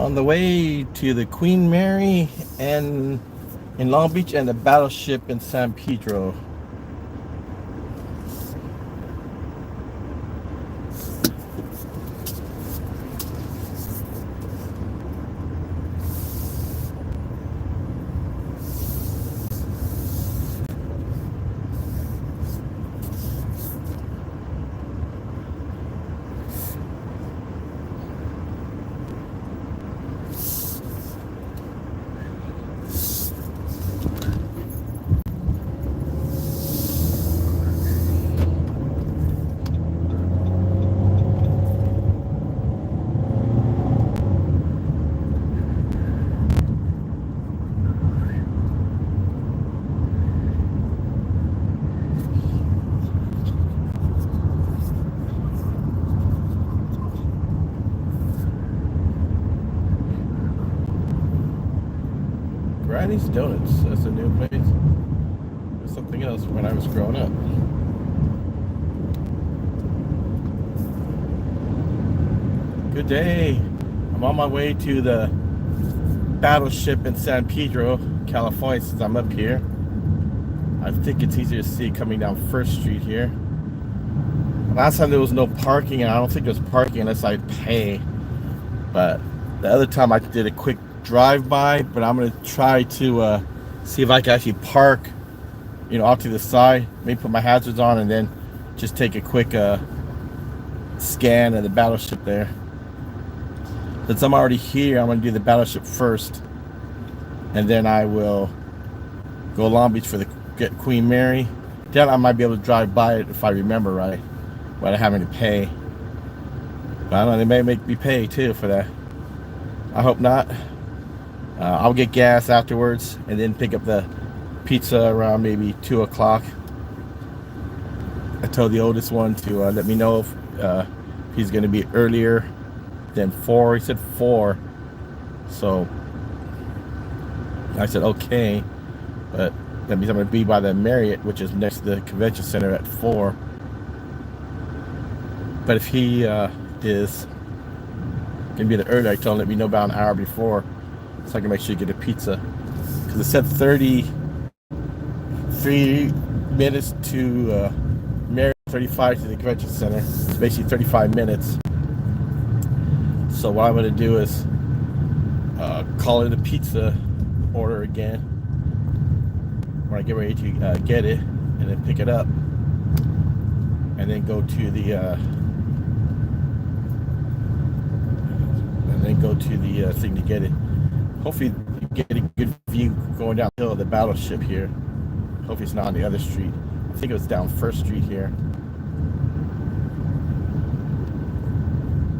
On the way to the Queen Mary and in Long Beach and the Battleship in San Pedro. Granny's Donuts. That's a new place. There's something else when I was growing up. Good day. I'm on my way to the Battleship in San Pedro, California, since I'm up here. I think it's easier to see coming down First Street here. Last time there was no parking, and I don't think there's parking unless I pay. But the other time I did a quick drive-by, but I'm going to try to see if I can actually park, off to the side. Maybe put my hazards on and then just take a quick scan of the Battleship there. Since I'm already here, I'm going to do the Battleship first, and then I will go Long Beach for the Queen Mary. Then I might be able to drive by it if I remember right, without having to pay. But I don't know, they may make me pay too for that. I hope not. I'll get gas afterwards and then pick up the pizza around maybe 2 o'clock. I told the oldest one to let me know if he's going to be earlier than 4. He said 4. So I said okay. But that means I'm going to be by the Marriott, which is next to the convention center, at 4. But if he is going to be the early, I told him let me know about an hour before, so I can make sure you get a pizza. Because it said 33 minutes to Marriott, 35 to the convention center. It's basically 35 minutes. So what I'm going to do is call in the pizza order again when I get ready to get it, and then pick it up, and then go to the thing to get it. Hopefully you get a good view going down the hill of the Battleship here. Hopefully it's not on the other street. I think it was down First Street here.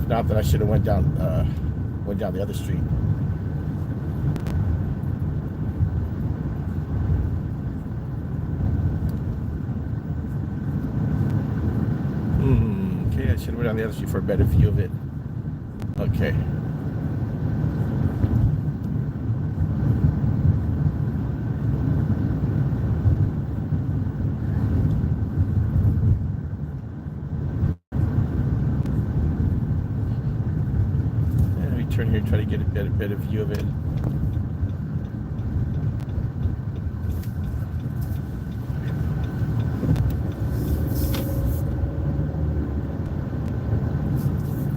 If not, then I should have went down the other street. Okay, I should have went down the other street for a better view of it. Okay. Let me turn here and try to get a better view of it.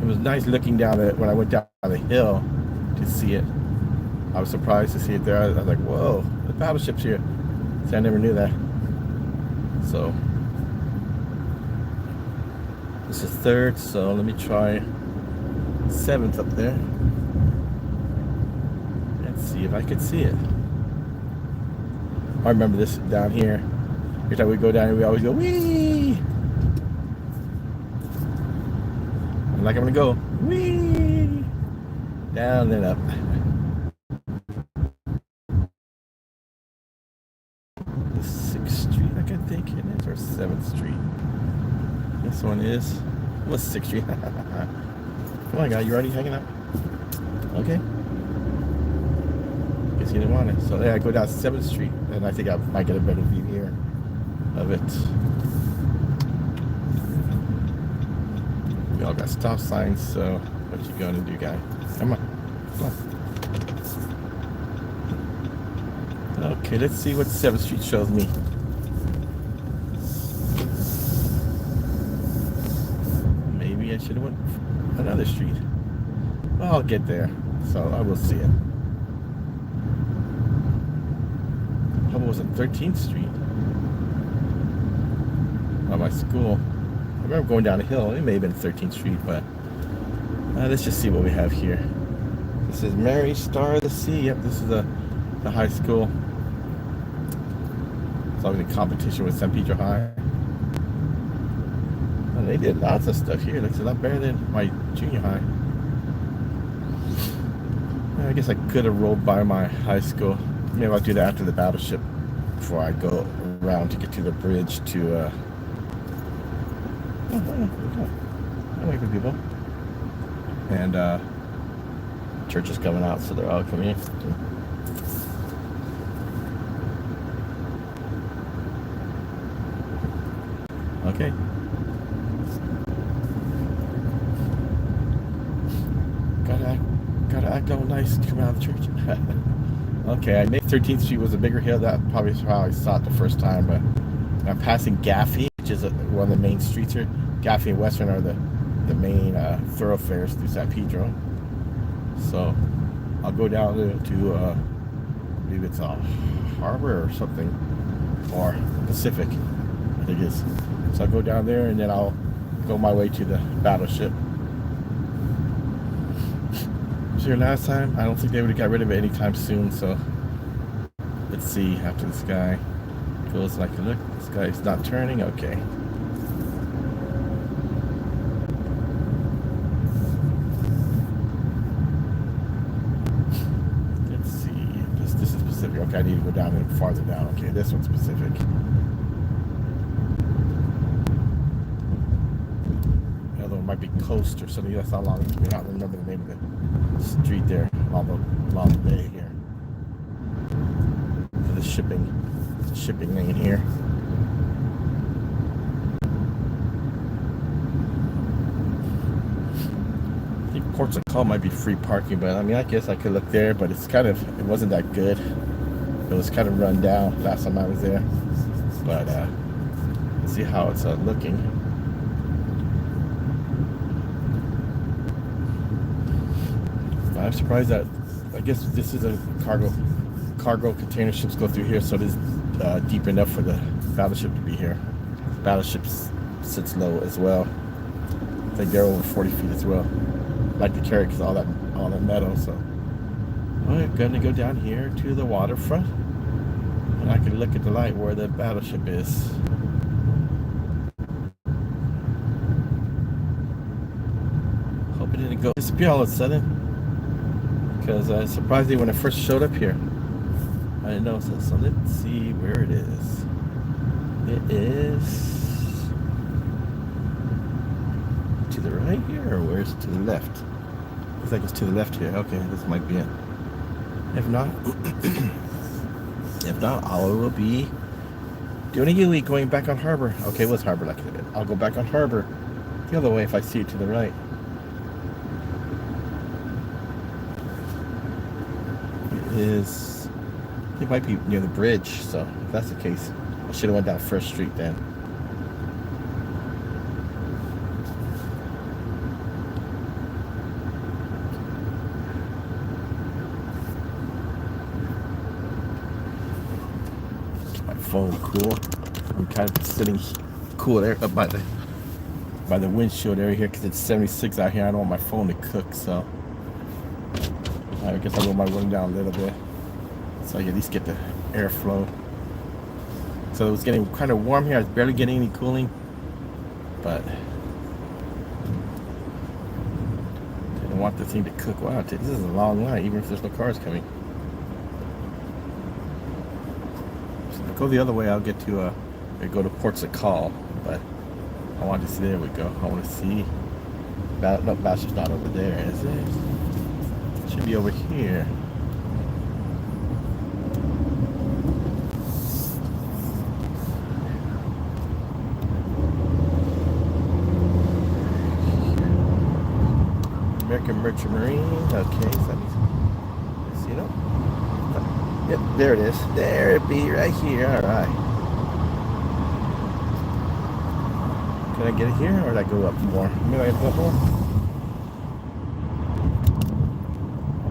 It was nice looking down it when I went down the hill to see it. I was surprised to see it there. I was like, whoa, the Battleship's here. See, I never knew that. So this is 3rd, so let me try 7th up there and see if I could see it. I remember this down here. Every time we go down here, we always go, wee! Like I'm gonna go wee down and up. The 6th Street, I can think it is, or 7th Street. This one is. What's 6th Street? Come on, guy, you already hanging out? Okay. Guess you didn't want it. So yeah, I go down 7th Street, and I think I might get a better view here of it. We all got stop signs, so what you gonna do, guy? Come on. Okay, let's see what 7th Street shows me. Maybe I should have went another street. Well, I'll get there, so I will see it. How about was it 13th Street? By my school. I remember going down a hill. It may have been 13th Street, but let's just see what we have here. This is Mary Star of the Sea. Yep, this is the high school. It's always in competition with San Pedro High. And they did lots of stuff here. Looks a lot better than my junior high. I guess I could have rolled by my high school. Maybe I'll do that after the Battleship before I go around to get to the bridge to I'm waiting for people. And church is coming out, so they're all coming in. Okay. Gotta act all nice to come out of the church. Okay, I think 13th Street was a bigger hill. That probably is how I saw it the first time, but I'm passing Gaffey, which is one of the main streets here. Gaffey and Western are the main thoroughfares through San Pedro. So I'll go down to I believe it's a Harbor or something, or Pacific, I think it is. So I'll go down there and then I'll go my way to the Battleship. I was here last time. I don't think they would have got rid of it anytime soon, so let's see after this guy goes like a look. This guy's not turning, okay. Let's see. This is Pacific. Okay, I need to go down and farther down. Okay, this one's Pacific. The other one might be Coast or something. That's how long I do not remember the name of it. Street there along the bay here. For the shipping lane here. I think Ports of Call might be free parking, but I mean I guess I could look there, but it wasn't that good. It was kind of run down last time I was there. But let's see how it's looking. I'm surprised that, I guess this is a cargo container ships go through here, so it is deep enough for the Battleship to be here. Battleship sits low as well. I think they're over 40 feet as well. I like to carry because all that metal. So I'm gonna go down here to the waterfront, and I can look at the light where the Battleship is. Hope it didn't go disappear all of a sudden. Because surprisingly, when I first showed up here, I didn't know. So let's see where it is. It is to the right here, or where's it to the left? Looks like it's to the left here. Okay, this might be it. If not, I will be doing a U-E going back on Harbor. Okay, what's Harbor like? I'll go back on Harbor the other way if I see it to the right. It might be near the bridge, so if that's the case, I should have went down First Street then. Keep my phone cool. I'm kind of sitting cool there up by the windshield area here because it's 76 out here. I don't want my phone to cook, so I guess I'll roll my window down a little bit so I can at least get the airflow. So it was getting kind of warm here. I was barely getting any cooling, but didn't want the thing to cook. Wow, this is a long line, even if there's no cars coming. So if I go the other way, I'll get to go to Ports of Call, but I want to see. There we go. I want to see. No, Battleship's not over there, is it? Should be over here. American Merchant Marine. Okay, so that means Yep, there it is. There it be, right here. All right. Can I get it here, or did I go up more? Maybe I have to go up more.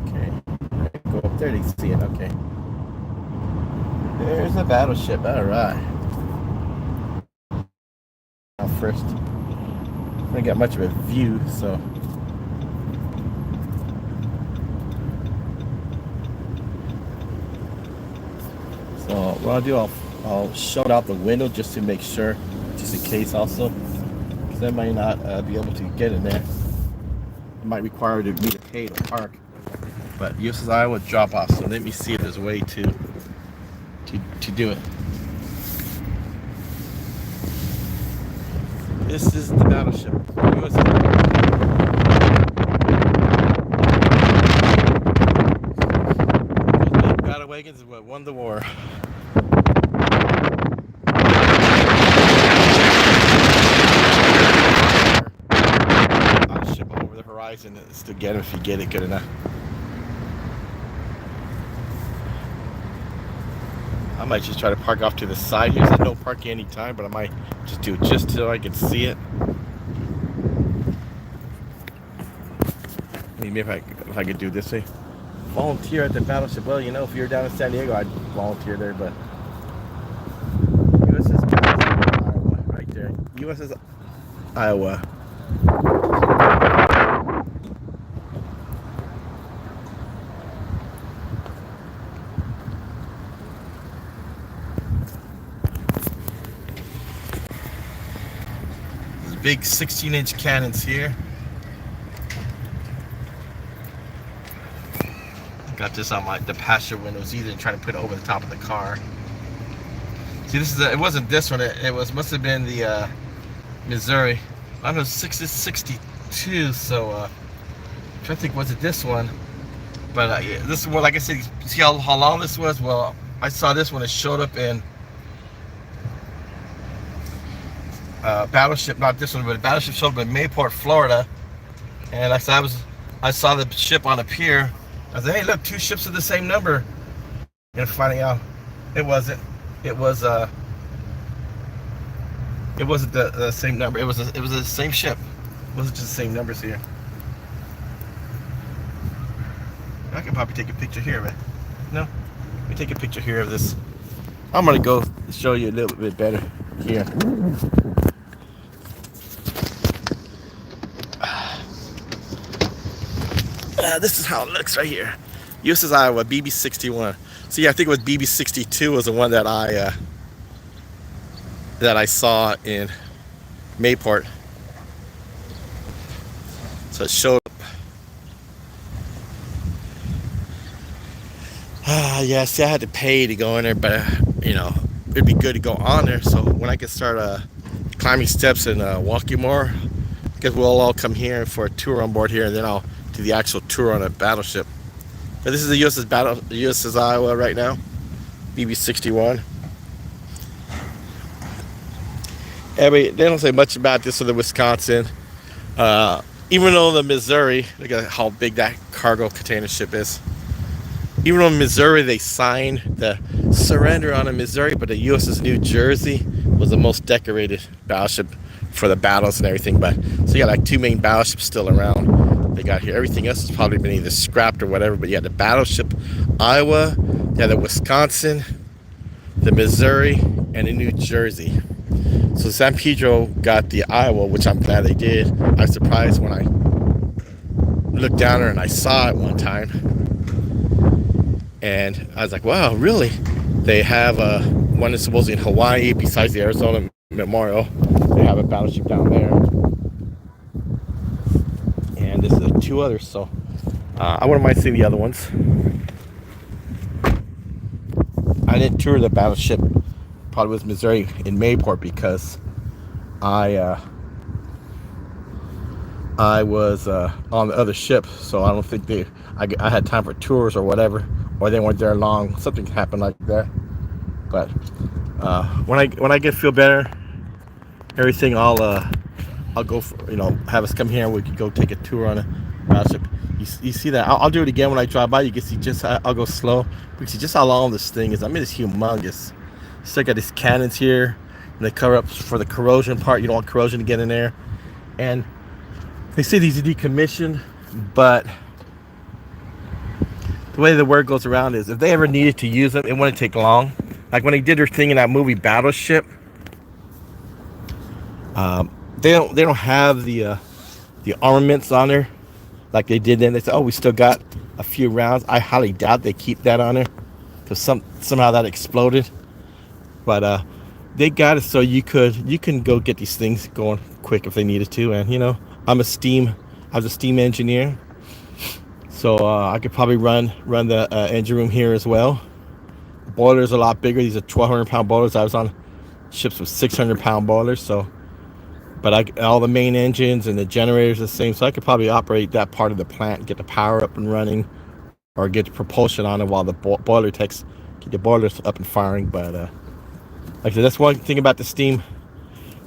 Okay. Go up there to see it. Okay. There's a battleship. All right. Now first, I don't got much of a view, so. So what I'll do, I'll shut out the window just to make sure, just in case also, because I might not be able to get in there. It might require me to pay to park, but USS Iowa drop off. So let me see if there's a way to do it. This is the battleship. USS Those big battle wagons is what won the war. Over the horizon is to get them if you get it good enough. I might just try to park off to the side here. There's no parking anytime, but I might just do it just so I can see it. Maybe if I could do it this way. Volunteer at the battleship. Well, you know, if you're down in San Diego, I'd volunteer there, but USS Iowa, right there. USS Iowa. Big 16-inch cannons here. Got this on the passenger windows, either trying to put it over the top of the car. See, this is it wasn't this one. It must have been the Missouri. I don't know, 62. So I'm trying to think, was it this one? But this is what, like I said, see how long this was? Well, I saw this one. It showed up in Battleship, not this one, but Battleship showed up in Mayport, Florida, and I saw the ship on a pier. I said, "Hey, look, two ships of the same number." And finding out, it wasn't. It wasn't the same number. It was the same ship. It wasn't just the same numbers here. I can probably take a picture here, but no. Let me take a picture here of this. I'm gonna go show you a little bit better here. This is how it looks right here. USS Iowa, BB-61. See, I think it was BB-62 was the one that I saw in Mayport. So it showed up. Yeah, see, I had to pay to go in there, but you know, it'd be good to go on there. So when I can start climbing steps and walking more, because we'll all come here for a tour on board here, and then I'll do the actual tour on a battleship. But this is the USS Iowa right now, BB-61. They don't say much about this with the Wisconsin. Even though the Missouri, look at how big that cargo container ship is. Even though Missouri, they signed the surrender on a Missouri, but the USS New Jersey was the most decorated battleship for the battles and everything. But so you got like two main battleships still around. They got here. Everything else has probably been either scrapped or whatever. But you had the Battleship Iowa, you had the Wisconsin, the Missouri, and the New Jersey. So San Pedro got the Iowa, which I'm glad they did. I was surprised when I looked down there and I saw it one time. And I was like, wow, really? They have one that's supposedly in Hawaii besides the Arizona Memorial. They have a battleship down there. And this is two others, so I wouldn't mind seeing the other ones. I didn't tour the battleship, probably was Missouri in Mayport, because I was on the other ship, so I don't think I had time for tours or whatever, or they weren't there long. Something happened like that. But when I get feel better, everything, I'll go for, have us come here and we could go take a tour on a battleship. You see that? I'll do it again when I drive by. You can see just I'll go slow. You can see just how long this thing is. I mean, it's humongous. Still got these cannons here, and they cover up for the corrosion part. You don't want corrosion to get in there. And they say these are decommissioned, but the way the word goes around is if they ever needed to use them, it wouldn't take long. Like when they did their thing in that movie Battleship, they don't have the armaments on there like they did then. They said, oh, we still got a few rounds. I highly doubt they keep that on there because somehow that exploded. But they got it so you can go get these things going quick if they needed to. And I was a steam engineer, so I could probably run the engine room here as well. The boiler's a lot bigger. These are 1,200-pound boilers. I was on ships with 600-pound boilers, so. But all the main engines and the generators are the same, so I could probably operate that part of the plant, get the power up and running, or get the propulsion on it while the boiler takes, keep the boilers up and firing. But like I said, that's one thing about the steam.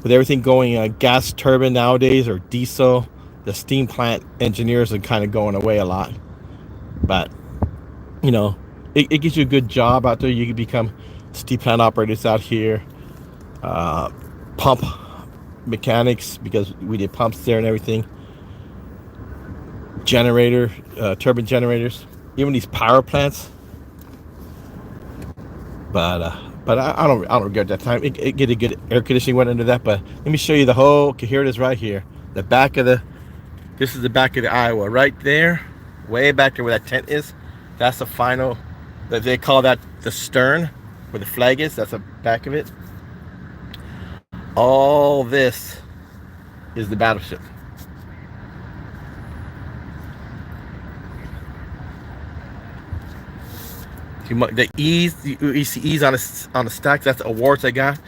With everything going gas turbine nowadays or diesel, the steam plant engineers are kind of going away a lot. But it gives you a good job out there. You can become steam plant operators out here, pump mechanics, because we did pumps there and everything, turbine generators, even these power plants. But I don't regret that time. It get a good air conditioning went under that. But let me show you the whole. Okay, here it is right here. This is the back of the Iowa right there, way back there where that tent is. That's the final. They call that the stern, where the flag is. That's the back of it. All this is the battleship. The E's, you see E's on a stack. That's awards I got.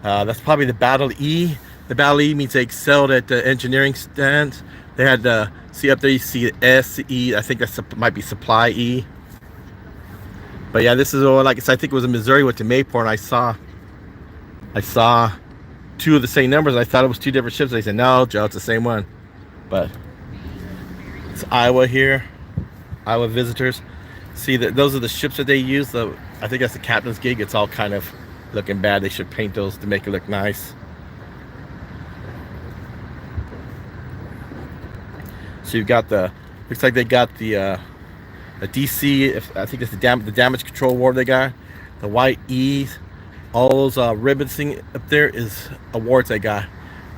That's probably the Battle E. The Battle E means they excelled at the engineering stands. They had see up there. You see S, E. I think that might be Supply E. But yeah, this is like I think it was in Missouri. Went to Mayport, and I saw two of the same numbers. I thought it was two different ships. They said, no, Joe, it's the same one. But it's Iowa here. Iowa visitors. See that those are the ships that they use. I think that's the captain's gig. It's all kind of looking bad. They should paint those to make it look nice. So you've got looks like they got the DC. I think it's the damage control award they got. The white E's. All those ribbons up there is awards I got.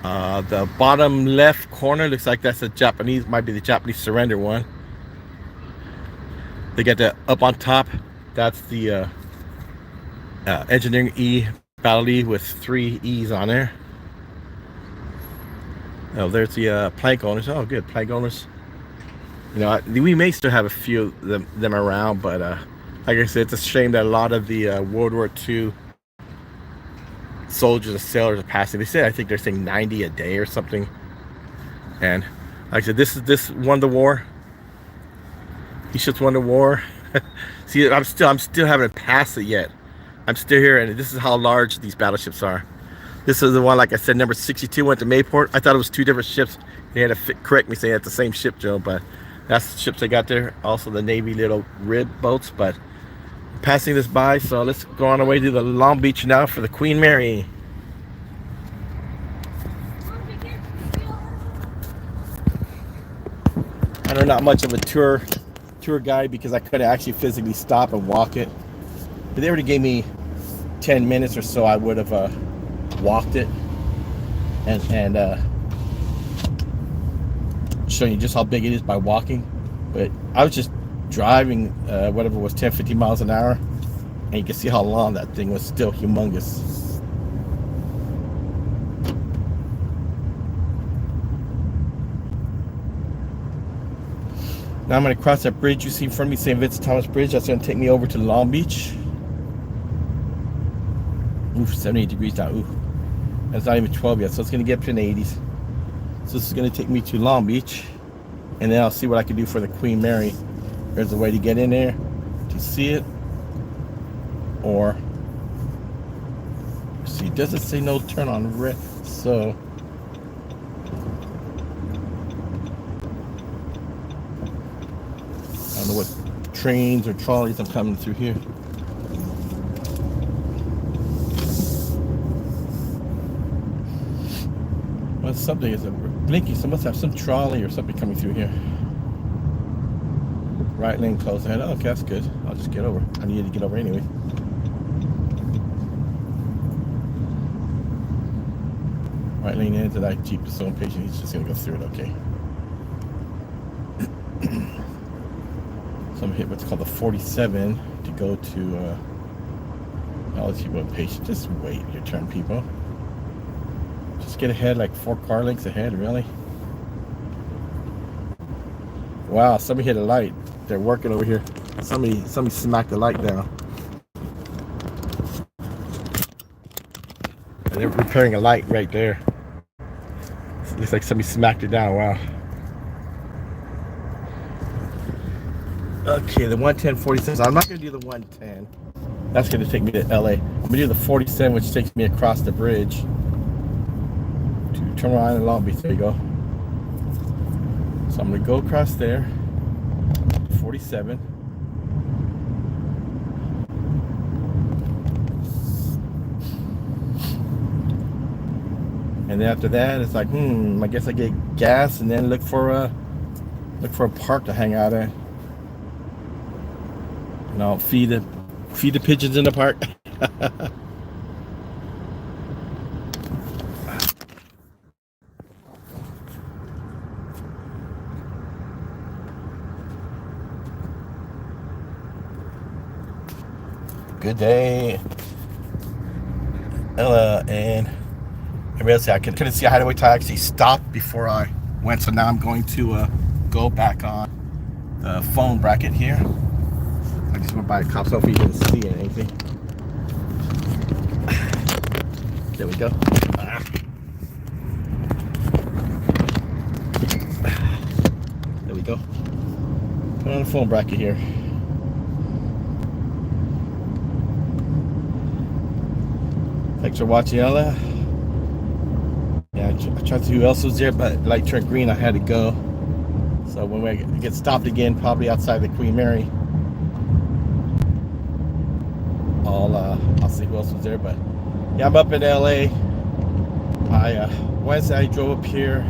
The bottom left corner looks like that's might be the Japanese surrender one. They got that up on top. That's the engineering E, battle E with 3 E's on there. Oh, there's the plank owners. Oh, good, plank owners. We may still have a few of them around, but like I said, it's a shame that a lot of the World War II soldiers and sailors are passing. They say, I think they're saying 90 a day or something. And like I said, this won the war. These ships won the war. See, I'm still haven't passed it yet. I'm still here, and this is how large these battleships are. This is the one, like I said, number 62 went to Mayport. I thought it was two different ships. They had to correct me, saying it's the same ship, Joe, but that's the ships they got there. Also the Navy little rib boats. But passing this by, so let's go on our way to the Long Beach now for the Queen Mary. I know not much of a tour guide because I couldn't actually physically stop and walk it. If they already gave me 10 minutes or so, I would have walked it and showing you just how big it is by walking. But I was just driving whatever it was, 10-15 miles an hour, and you can see how long that thing was. Still humongous. Now I'm going to cross that bridge you see in front of me, St. Vincent Thomas Bridge. That's going to take me over to Long Beach. Ooh, 78 degrees down. Ooh, that's not even 12 yet, so it's going to get up to the 80s. So this is going to take me to Long Beach, and then I'll see what I can do for the Queen Mary. There's a way to get in there to see it, or see, it doesn't say no turn on red, so trains or trolleys are coming through here. Well, something is blinking. So must have some trolley or something coming through here. Right lane closed ahead. Oh, okay, that's good. I'll just get over. I needed to get over anyway. Right lane into that Jeep is so impatient. He's just gonna go through it. Okay. So I'm hit what's called the 47 to go to. All these people are impatient. Just wait your turn, people. Just get ahead like 4 car lengths ahead, really? Wow, somebody hit a light. They're working over here. Somebody smacked the light down. And they're repairing a light right there. It looks like somebody smacked it down. Wow. Okay, the 110 47. I'm not going to do the 110. That's going to take me to LA. I'm going to do the 47, which takes me across the bridge to turn around in Long Beach. There you go. So I'm going to go across there. 47. And then after that, it's like, I guess I get gas and then look for a park to hang out at. And I'll feed the pigeons in the park. Good day, Ella and everybody else. I couldn't see a hideaway till I actually stopped before I went, so now I'm going to go back on the phone bracket here. I just went by a cop, so if you didn't see anything. There we go. There we go. Put on the phone bracket here. Thanks for watching, Ella. Yeah, I tried to see who else was there, but light turned green, I had to go. So when we get stopped again, probably outside the Queen Mary, I'll see who else was there. But yeah, I'm up in LA. Wednesday I drove up here,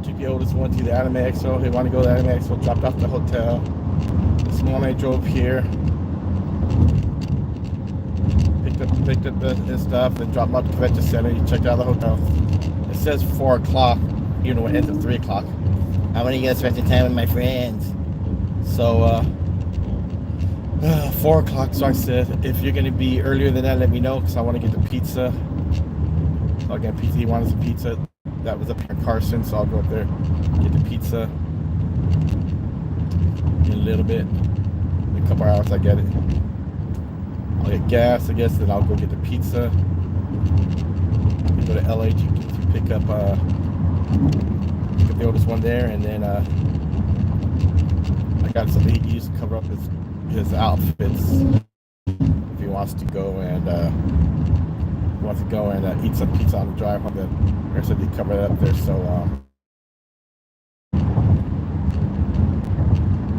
took the oldest one to the Anime Expo. He wanted to go to the Anime Expo, dropped off at the hotel. This morning I drove here, picked up the stuff, then dropped him off at the convention center. He checked out the hotel. It says 4 o'clock, even though it ends at 3 o'clock. I want to get spend some time with my friends. So 4 o'clock. So I said, if you're going to be earlier than that, let me know, because I want to get the pizza. So I'll get pizza. He wanted some pizza. That was up here in Carson, so I'll go up there, get the pizza in a little bit. In a couple hours, I get it. I'll get gas, I guess, then I'll go get the pizza. Go to LA to pick up the oldest one there, and then I got something he can use to cover up his outfits if he wants to go and eat some pizza on the drive home. The rest of it cover it up there. So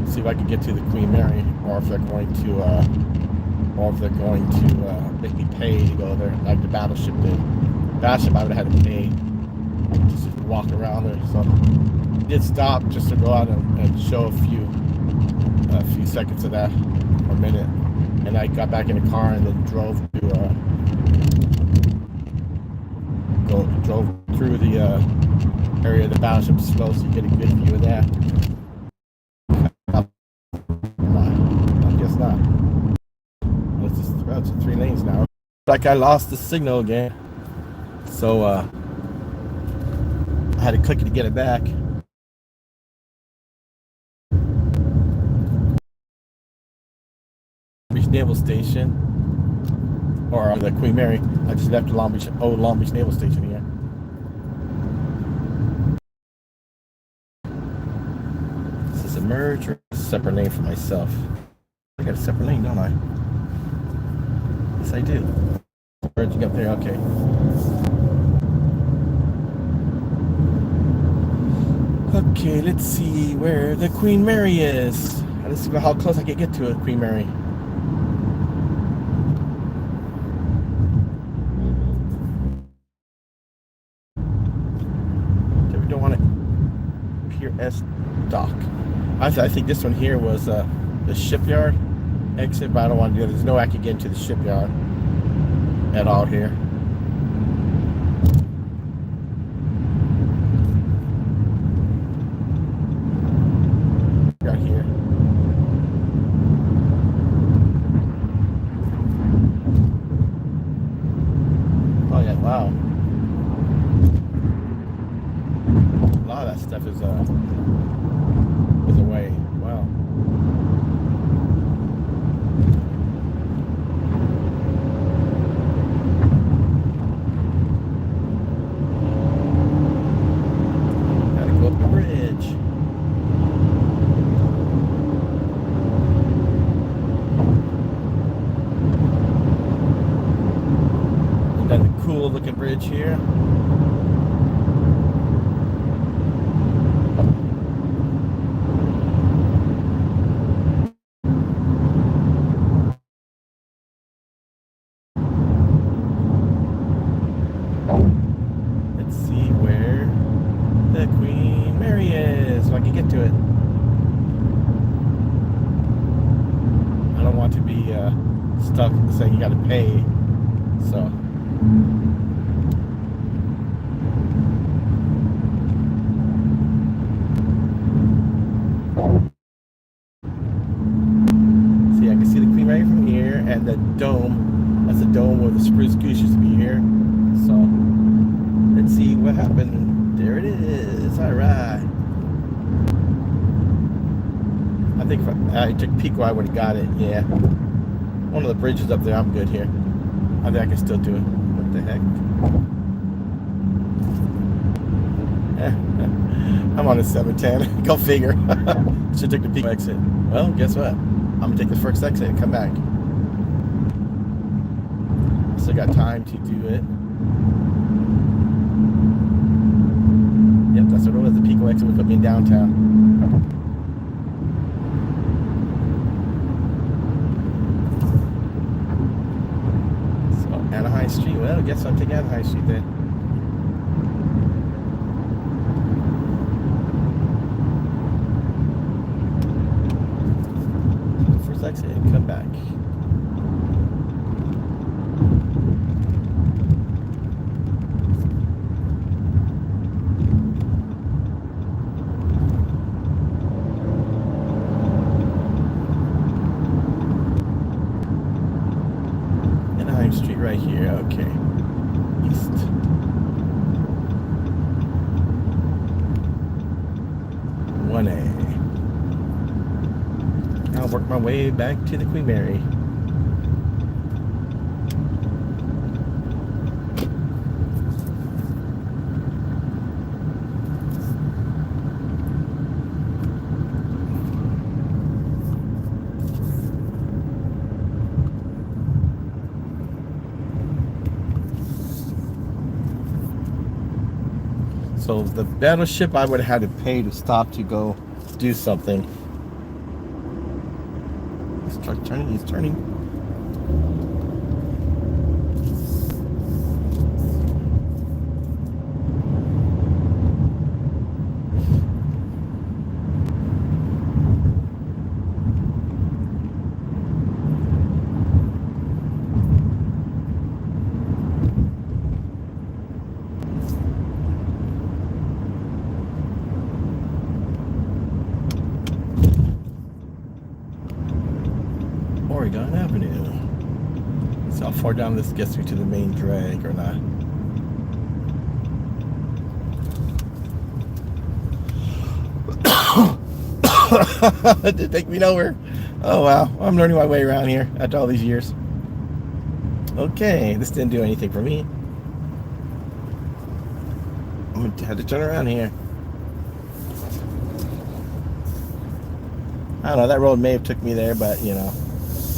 see if I can get to the Queen Mary, or if they're going to make me pay to go there, like the Battleship did. Battleship, I would have had to pay just to walk around there. So I did stop just to go out and show a few seconds of that, or a minute. And I got back in the car and then drove through the area of the Battleship slow, so you get a good view of that. I guess not. It's 3 lanes now. Like I lost the signal again, so I had to click it to get it back. Beach Naval Station, or the Queen Mary. I just left the Long Beach Naval Station here. This is a merge or a separate lane for myself. I got a separate lane, don't I? Yes, I do. Merging up there, okay. Okay, let's see where the Queen Mary is. Let's see how close I can get to it, Queen Mary. Okay, we don't want it. Pier S dock. I think this one here was the shipyard exit, but I don't want to do it. There's no way I can get into the shipyard at all here. Right here. Oh yeah, wow. A lot of that stuff is away. Wow. Gotta go up the bridge. Got a cool looking bridge here. Let's see where the Queen Mary is, so I can get to it. I don't want to be stuck saying you gotta pay, so. See, I can see the Queen Mary from here, and the dome. That's the dome where the Spruce Goose used to be here. So, let's see what happened. There it is. All right. I think if I took Pico, I would have got it. Yeah. One of the bridges up there, I'm good here. I think I can still do it. What the heck? I'm on a 710. Go figure. Should take the Pico exit. Well, guess what? I'm gonna take the first exit and come back. Still got time to do it. Yep, that's what it was. The Pico exit would put me in downtown. Anaheim Street. Well, I guess I'll take Anaheim Street then. First exit and come back. Street right here. Okay. East. One A. I'll work my way back to the Queen Mary. So the Battleship, I would have had to pay to stop to go do something. He's turning, he's turning. Oregon Avenue. So how far down this gets me to the main drag or not? It did take me nowhere. Oh wow, I'm learning my way around here after all these years. Okay, this didn't do anything for me. I'm gonna have to turn around here. I don't know, that road may have took me there, but you know.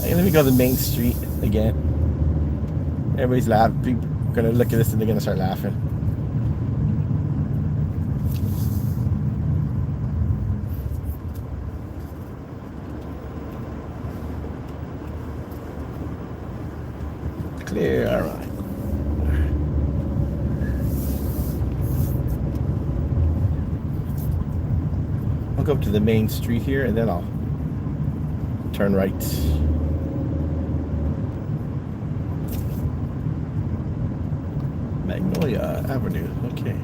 Hey, let me go to the main street again. Everybody's laughing. People are gonna look at this and they're gonna start laughing. clear. All right. I'll go up to the main street here, and then I'll turn right. Magnolia Avenue. Okay.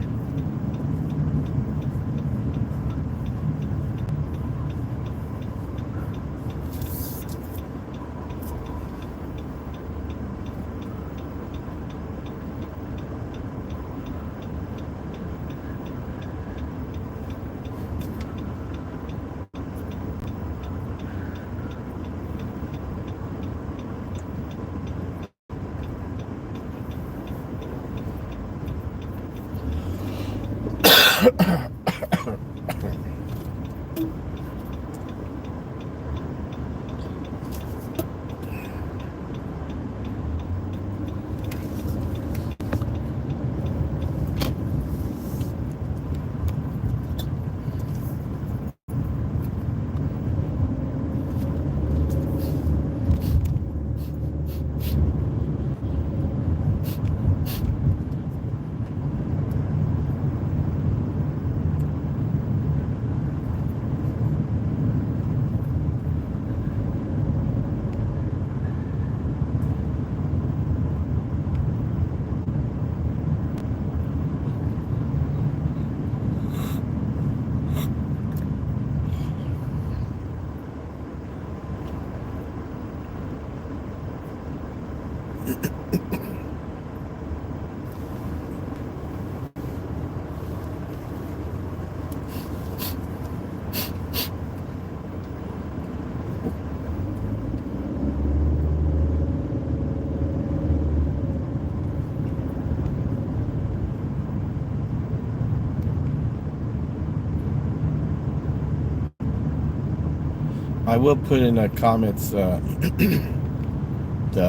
I will put in the comments, the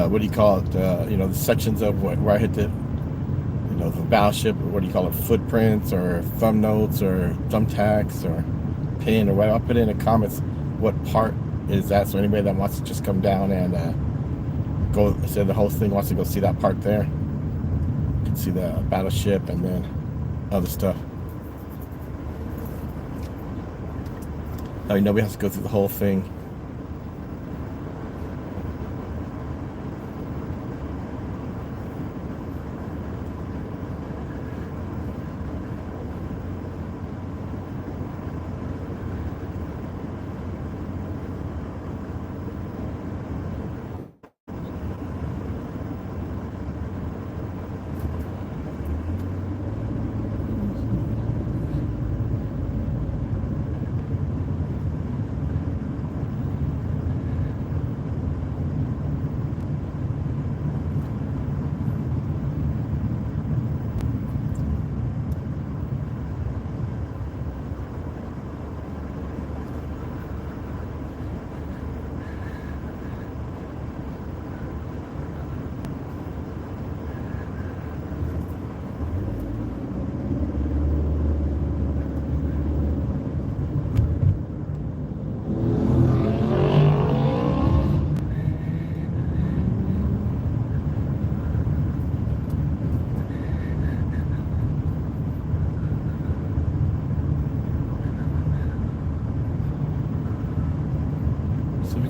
what do you call it? The sections of where I hit the Battleship, or what do you call it? Footprints, or thumb notes, or thumbtacks, or pin, or what. I'll put in the comments what part is that, so anybody that wants to just come down and go, say the whole thing wants to go see that part there, you can see the Battleship and then other stuff. Nobody has to go through the whole thing.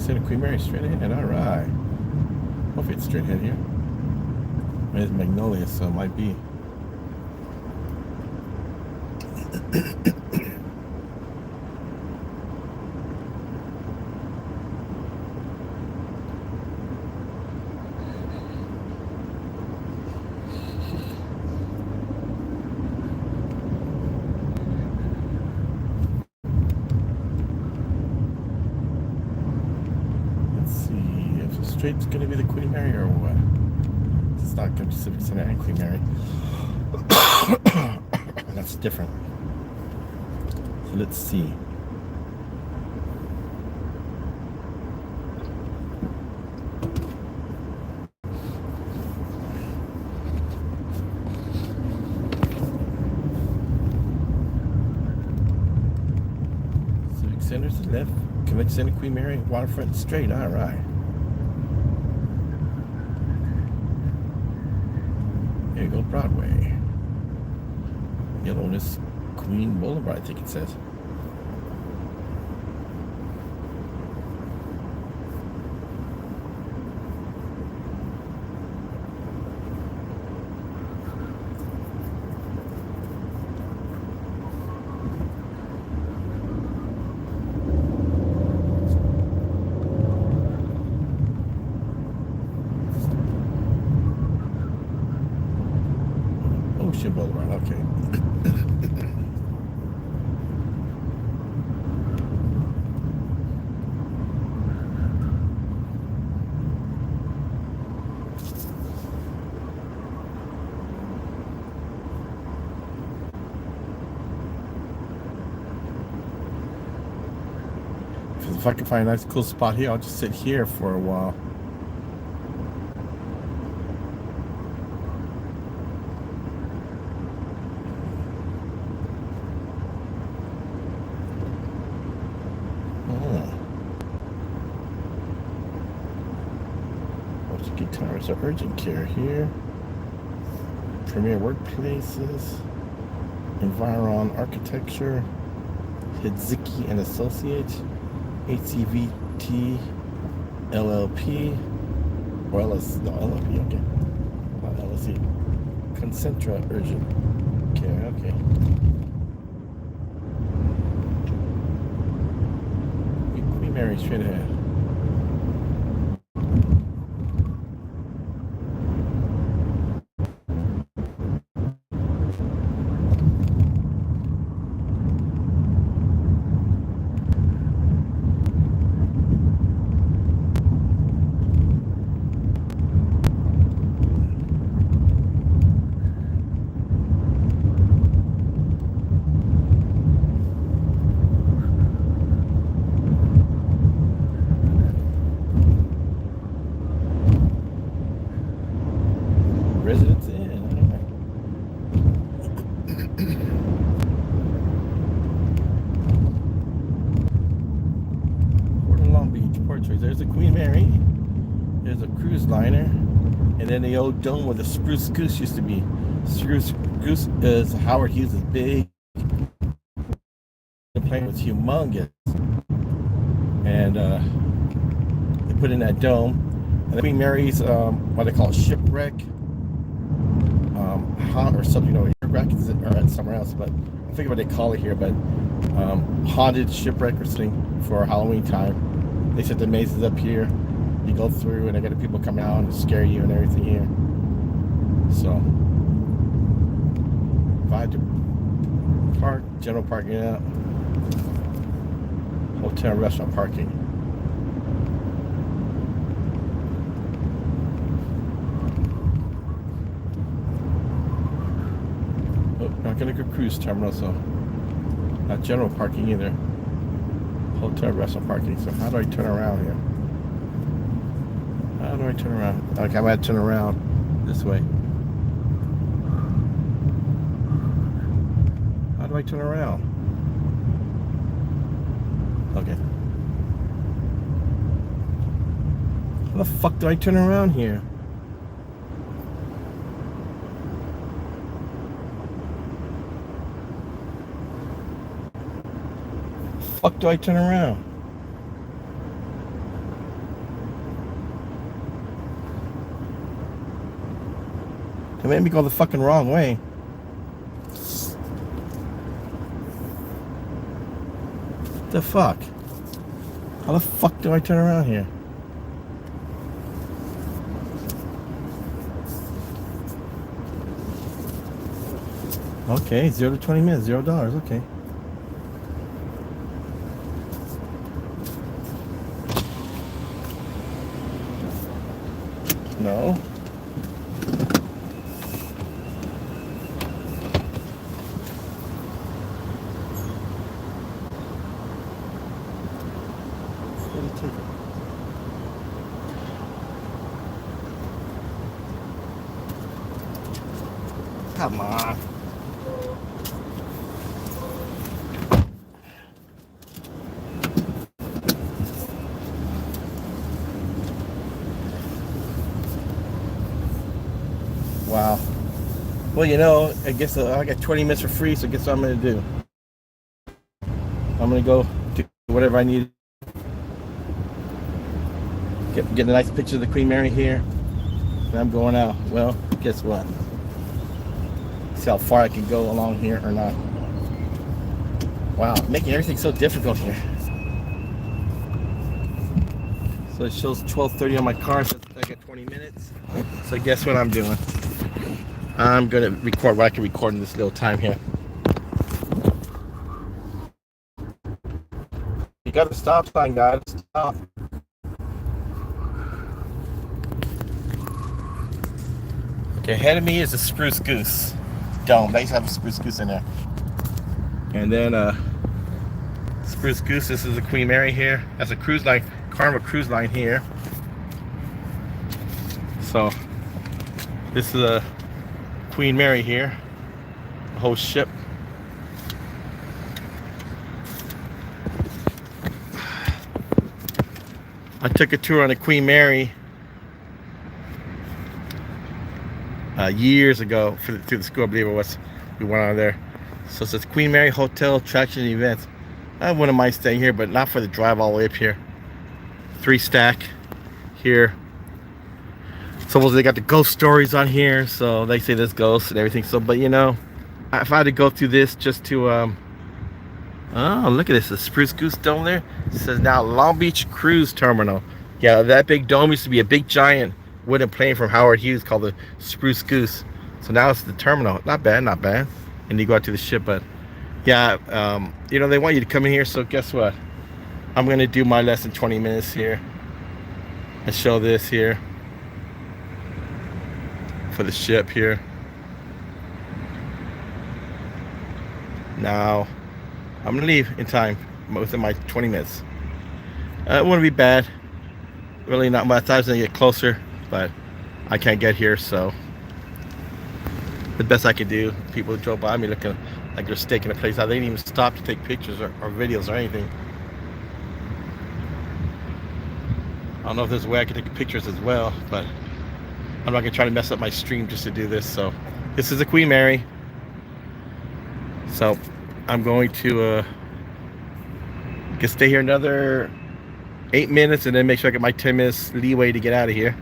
Civic Queen Mary straight ahead. All right. Hopefully it's straight ahead here. It's Magnolia, so it might be. Straight's going to be the Queen Mary, or what? It's not going to be Civic Center and Queen Mary. That's different. So let's see. Civic Center's the left. Convention Center, Queen Mary, Waterfront straight. All right. Broadway. Yellowknife Queen Boulevard, I think it says. Ocean Boulevard, okay. If I can find a nice cool spot here, I'll just sit here for a while. Guitars are urgent care here. Premier Workplaces. Environ Architecture. Hidziki and Associates. HCVT LLP. Or no, LLP, okay. Not LLC. Concentra Urgent Care, okay. Queen Mary straight ahead. Residence Inn. Port of Long Beach, Portraits. There's the Queen Mary. There's a cruise liner. And then the old dome where the Spruce Goose used to be. Spruce Goose is Howard Hughes' big. The plane was humongous. And they put in that dome. And the Queen Mary's, what they call shipwreck. Or something, shipwreck or somewhere else, but I forget what they call it here, but haunted shipwreck or something for Halloween time. They said the maze is up here. You go through and they got the people come out and scare you and everything here. So if I had to park, general parking, yeah. Hotel, restaurant parking. Not gonna go cruise terminal, so not general parking either. Hotel, restaurant parking. So how do I turn around here? How do I turn around? Okay, I'm gonna turn around this way. How do I turn around? Okay. How the fuck do I turn around here? Fuck do I turn around? They made me go the fucking wrong way. What the fuck? How the fuck do I turn around here? Okay, 0 to 20 minutes, $0, okay. No. Come on. Wow. Well, you know, I guess I got 20 minutes for free, so guess what I'm going to do? I'm going to go do whatever I need. Get a nice picture of the Queen Mary here. And I'm going out. Well, guess what? See how far I can go along here or not. Wow, making everything so difficult here. So it shows 12:30 on my car, so I got 20 minutes. So guess what I'm doing? I'm gonna record what I can record in this little time here. You got a stop sign, guys. Stop. Okay, ahead of me is a spruce goose dome. They used to have a spruce goose in there. And then spruce goose, this is the Queen Mary here. That's a cruise line, Carnival cruise line here. So this is a Queen Mary here, the whole ship. I took a tour on the Queen Mary years ago through the school, I believe it was. We went on there. So it says Queen Mary Hotel Attraction and Events. I wouldn't mind staying here, but not for the drive all the way up here. 3 stack here. Supposedly they got the ghost stories on here, so they say there's ghosts and everything. So, but you know, if I had to go through this just to, oh, look at this, the Spruce Goose Dome there. It says now Long Beach Cruise Terminal. Yeah, that big dome used to be a big giant wooden plane from Howard Hughes called the Spruce Goose. So now it's the terminal. Not bad, not bad. And you go out to the ship, but yeah, you know, they want you to come in here. So guess what? I'm gonna do my less than 20 minutes here and show this here for the ship here. Now I'm gonna leave in time within my 20 minutes. It wouldn't be bad. Really not much. I was gonna get closer, but I can't get here, so the best I could do. People drove by me looking like they're staking a place out. They didn't even stop to take pictures or videos or anything. I don't know if there's a way I can take pictures as well, but I'm not gonna try to mess up my stream just to do this. So this is the Queen Mary. So I'm going to stay here another 8 minutes and then make sure I get my 10 minutes leeway to get out of here.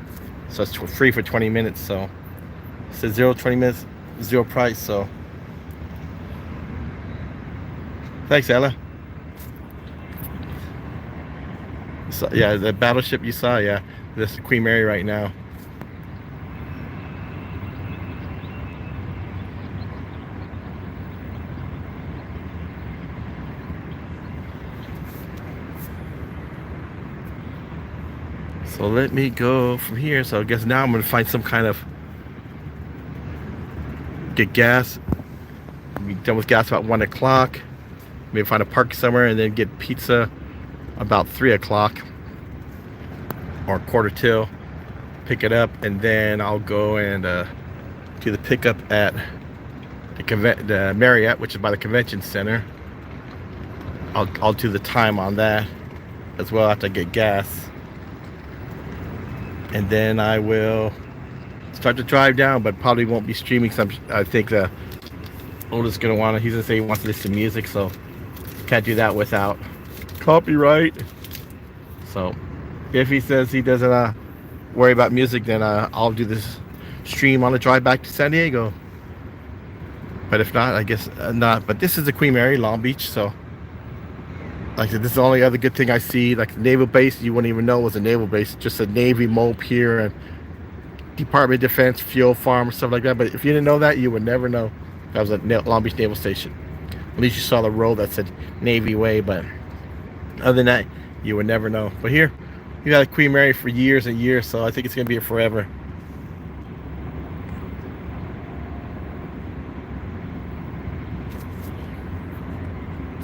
So it's free for 20 minutes. So it says 20 minutes, 0 price. So thanks, Ella. So, yeah, the Battleship you saw, yeah. This is Queen Mary right now. So let me go from here. So I guess now I'm gonna find some kind of get gas. Be done with gas about 1 o'clock. Maybe find a park somewhere and then get pizza about 3 o'clock or 1:45. Pick it up and then I'll go and do the pickup at the Marriott, which is by the convention center. I'll do the time on that as well after I get gas. And then I will start to drive down, but probably won't be streaming. I think the oldest gonna want to. He's gonna say he wants to listen to music, so can't do that without copyright. So if he says he doesn't worry about music, then I'll do this stream on the drive back to San Diego. But if not, I guess not. But this is the Queen Mary, Long Beach. So like I said, this is the only other good thing I see. Like the naval base, you wouldn't even know it was a naval base. Just a Navy mope here and Department of Defense fuel farm or stuff like that. But if you didn't know that, you would never know that was a Long Beach Naval Station. At least you saw the road that said Navy Way. But other than that, you would never know. But here, you got a Queen Mary for years and years. So I think it's gonna be here forever.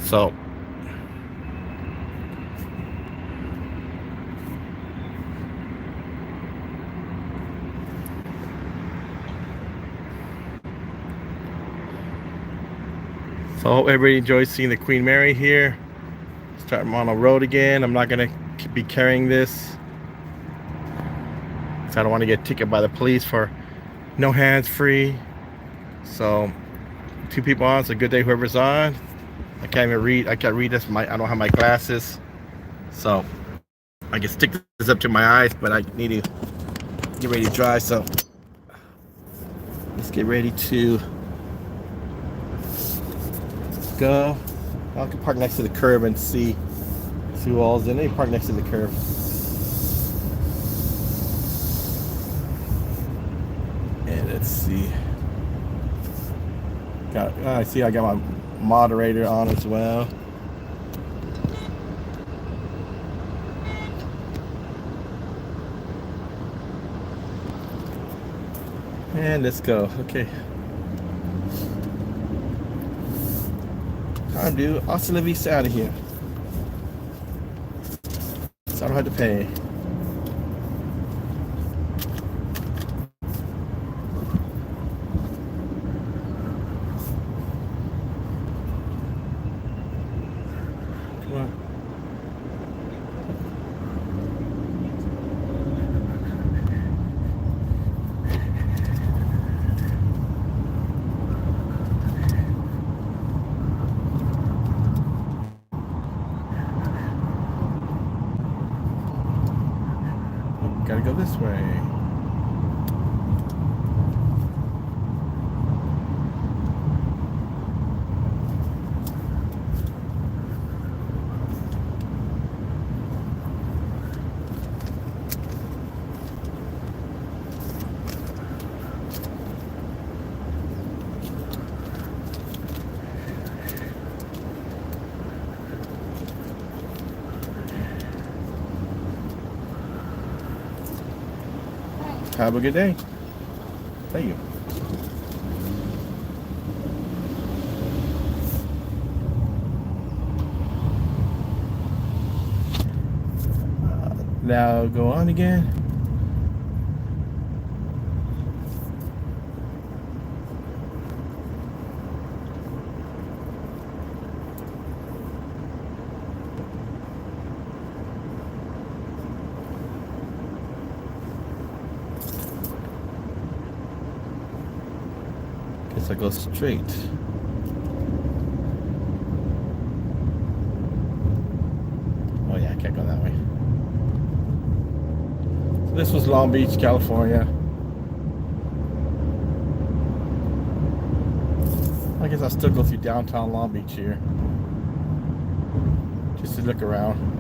So I hope everybody enjoys seeing the Queen Mary here. Starting on the road again. I'm not gonna be carrying this, so I don't want to get ticketed by the police for no hands free. So 2 people on. So good day, whoever's on. I can't even read. I can't read this. I don't have my glasses, so I can stick this up to my eyes, but I need to get ready to drive. So let's get ready to go. I can park next to the curb and see who all's in it. Park next to the curb. And let's see. I see I got my moderator on as well. And let's go. Okay. Time, dude. Hasta la vista out of here. So I don't have to pay. Come on. Gotta go this way. Have a good day. Thank you. Now go on again. Guess I go straight. Oh yeah, I can't go that way. So this was Long Beach, California. I guess I'll still go through downtown Long Beach here. Just to look around.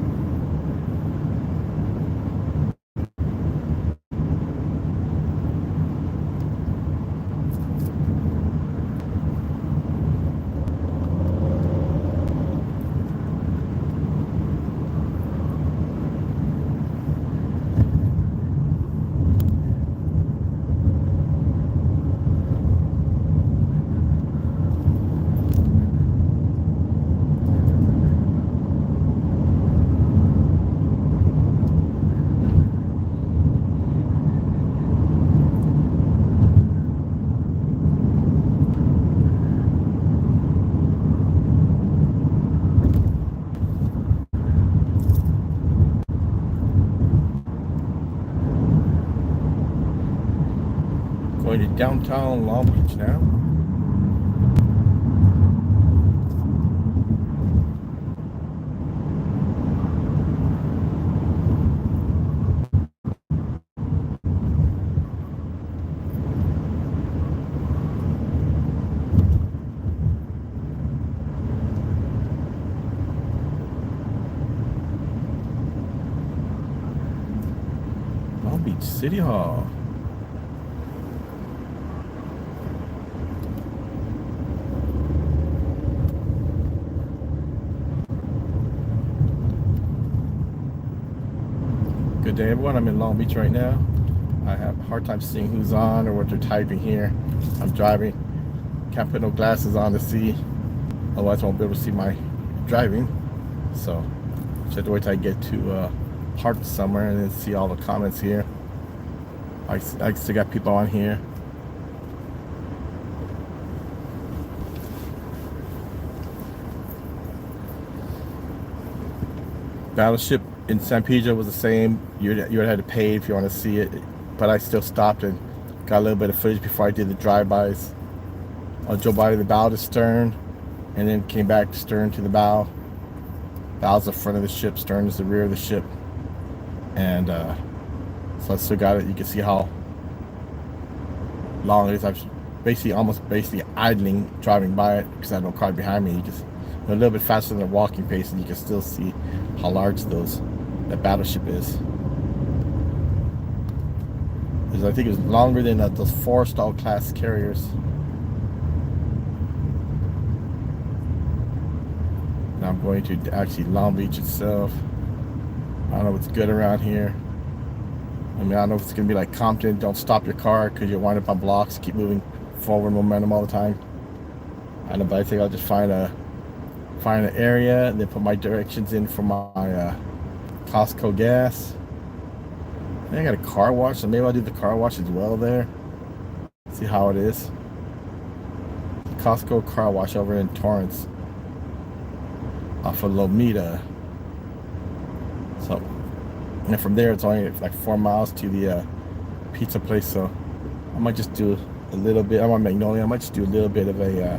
Going to downtown Long Beach now. Long Beach City Hall. Good day, everyone. I'm in Long Beach right now. I have a hard time seeing who's on or what they're typing here. I'm driving. Can't put no glasses on to see. Otherwise, I won't be able to see my driving. So, just have to wait till I get to park somewhere and then see all the comments here. I still got people on here. Battleship in San Pedro was the same. You would have had to pay if you want to see it, but I still stopped and got a little bit of footage before I did the drive-bys. I drove by the bow to stern, and then came back stern to the bow. Bow's the front of the ship, stern is the rear of the ship. And so I still got it. You can see how long it is. I'm basically idling, driving by it because I have no car behind me. You just a little bit faster than a walking pace, and you can still see how large that Battleship is. I think it was longer than those Forrestal class carriers. Now I'm going to actually Long Beach itself. I don't know what's good around here. I mean, I don't know if it's gonna be like Compton. Don't stop your car because you'll wind up on blocks. Keep moving forward momentum all the time. I don't know, but I think I'll just find an area and then put my directions in for my Costco gas. I got a car wash, so maybe I'll do the car wash as well there. See how it is. Costco car wash over in Torrance off of Lomita. So, and from there it's only like 4 miles to the pizza place. So I might just do a little bit. I'm on Magnolia. I might just do a little bit of a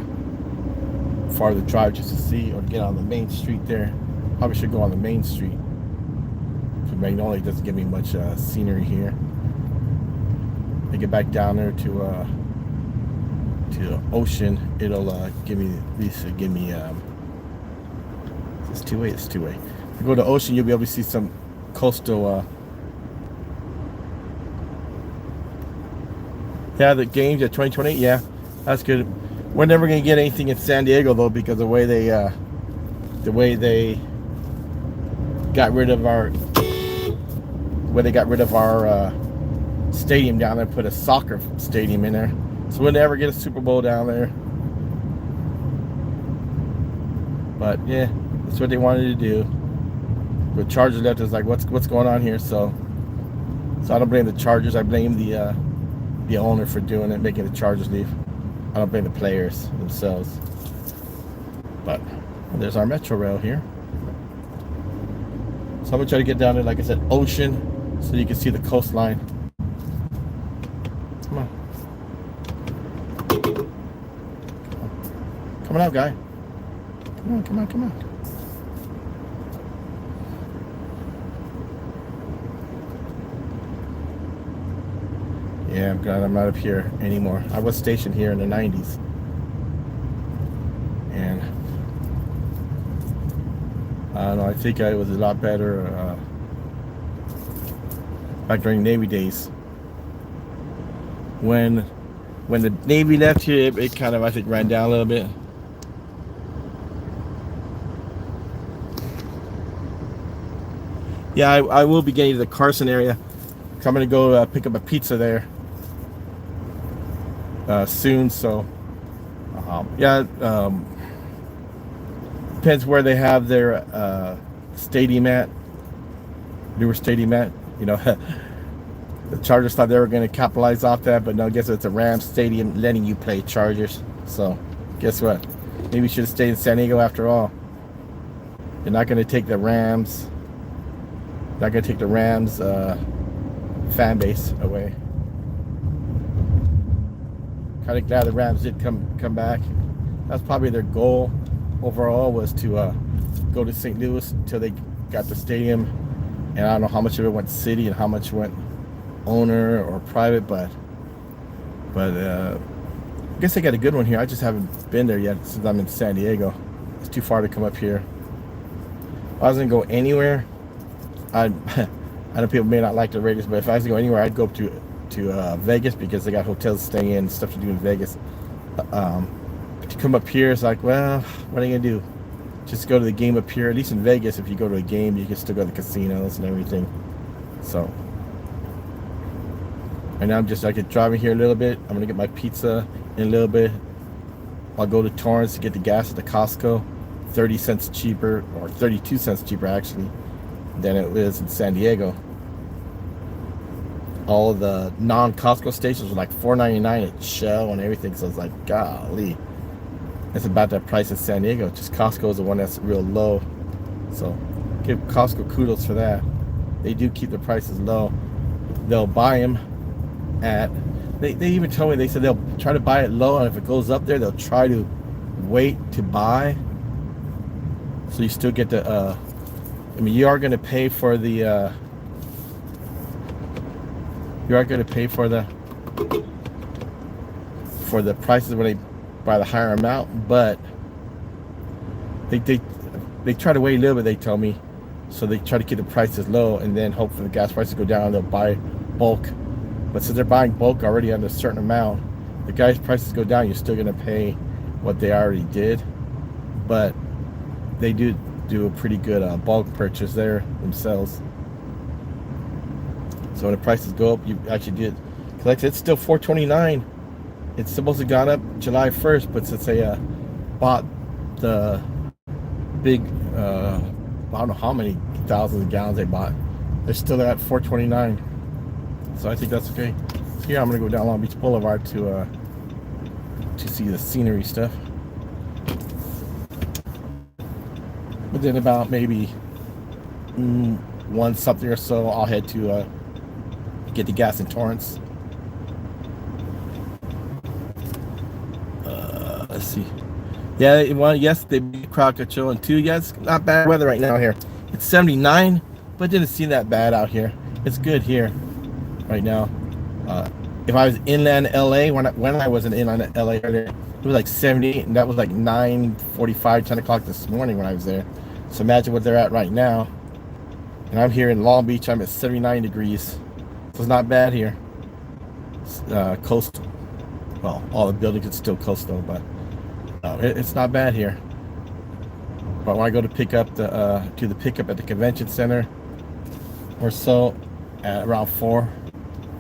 farther drive just to see, or get on the main street there. Probably should go on the main street. Magnolia doesn't give me much scenery here. I get back down there to Ocean. It'll give me at least it's two-way. It's two-way. If you go to Ocean, you'll be able to see some coastal. Yeah, the games at 2028. Yeah, that's good. We're never gonna get anything in San Diego though, because the way they got rid of our stadium down there, put a soccer stadium in there, so we'll never get a Super Bowl down there. But yeah, that's what they wanted to do. But Chargers left is like, what's going on here? So I don't blame the Chargers. I blame the owner for doing it, making the Chargers leave. I don't blame the players themselves. But there's our Metro Rail here. So I'm gonna try to get down there, like I said, Ocean, so you can see the coastline. Come on. Coming out, guy. Come on. Yeah, I'm glad I'm not up here anymore. I was stationed here in the 90s. And I don't know, I think it was a lot better back during Navy days. When the Navy left here, it kind of, I think, ran down a little bit. Yeah, I will be getting to the Carson area. So I'm going to go pick up a pizza there soon. So, depends where they have their stadium at, newer stadium at. You know, the Chargers thought they were going to capitalize off that, but no, guess what? It's a Rams stadium letting you play Chargers. So, guess what? Maybe you should have stayed in San Diego after all. You're not going to take the Rams. Not going to take the Rams fan base away. Kind of glad the Rams did come back. That's probably their goal overall, was to go to St. Louis until they got the stadium. And I don't know how much of it went city and how much went owner or private, but I guess they got a good one here. I just haven't been there yet since I'm in San Diego. It's too far to come up here. If I was gonna go anywhere, I know people may not like the Raiders, but if I was to go anywhere, I'd go up to Vegas, because they got hotels to stay in and stuff to do in Vegas. To come up here, it's like, well, what are you gonna do? Just go to the game up here. At least in Vegas, if you go to a game, you can still go to the casinos and everything. So, and now I'm just like driving here a little bit. I'm gonna get my pizza in a little bit. I'll go to Torrance to get the gas at the Costco, 30 cents cheaper, or 32 cents cheaper actually, than it is in San Diego. All the non-Costco stations were like $4.99 at Shell and everything. So it's like, golly, it's about that price in San Diego. Just Costco is the one that's real low. So give Costco kudos for that. They do keep the prices low. They'll buy them at, They even told me, they said they'll try to buy it low, and if it goes up there, they'll try to wait to buy. So you still get the, I mean, you are going to pay for the, you are going to pay for the prices when they buy the higher amount, but they try to wait a little bit, they tell me. So they try to keep the prices low, and then hope for the gas prices go down, they'll buy bulk. But since they're buying bulk already under a certain amount, the gas prices go down, you're still going to pay what they already did. But they do a pretty good bulk purchase there themselves. So when the prices go up, you actually did collect. It's still $4.29. It's supposed to have gone up July 1st, but since they bought the big, I don't know how many thousands of gallons they bought, they're still at $4.29. So I think that's okay. Here I'm gonna go down Long Beach Boulevard to see the scenery stuff. But then about maybe 1 something or so, I'll head to get the gas in Torrance. Let's see. Yeah, well, yes, they be crowd control, and 2, yes, not bad weather right now here. It's 79, but it didn't seem that bad out here. It's good here right now. If I was inland LA, when I was in inland LA earlier, it was like 78, and that was like 9:45, 10 o'clock this morning when I was there. So imagine what they're at right now. And I'm here in Long Beach, I'm at 79 degrees. So it's not bad here. Coastal. Well, all the buildings are still coastal, but it's not bad here. But when I go to pick up to the pickup at the convention center or so at around 4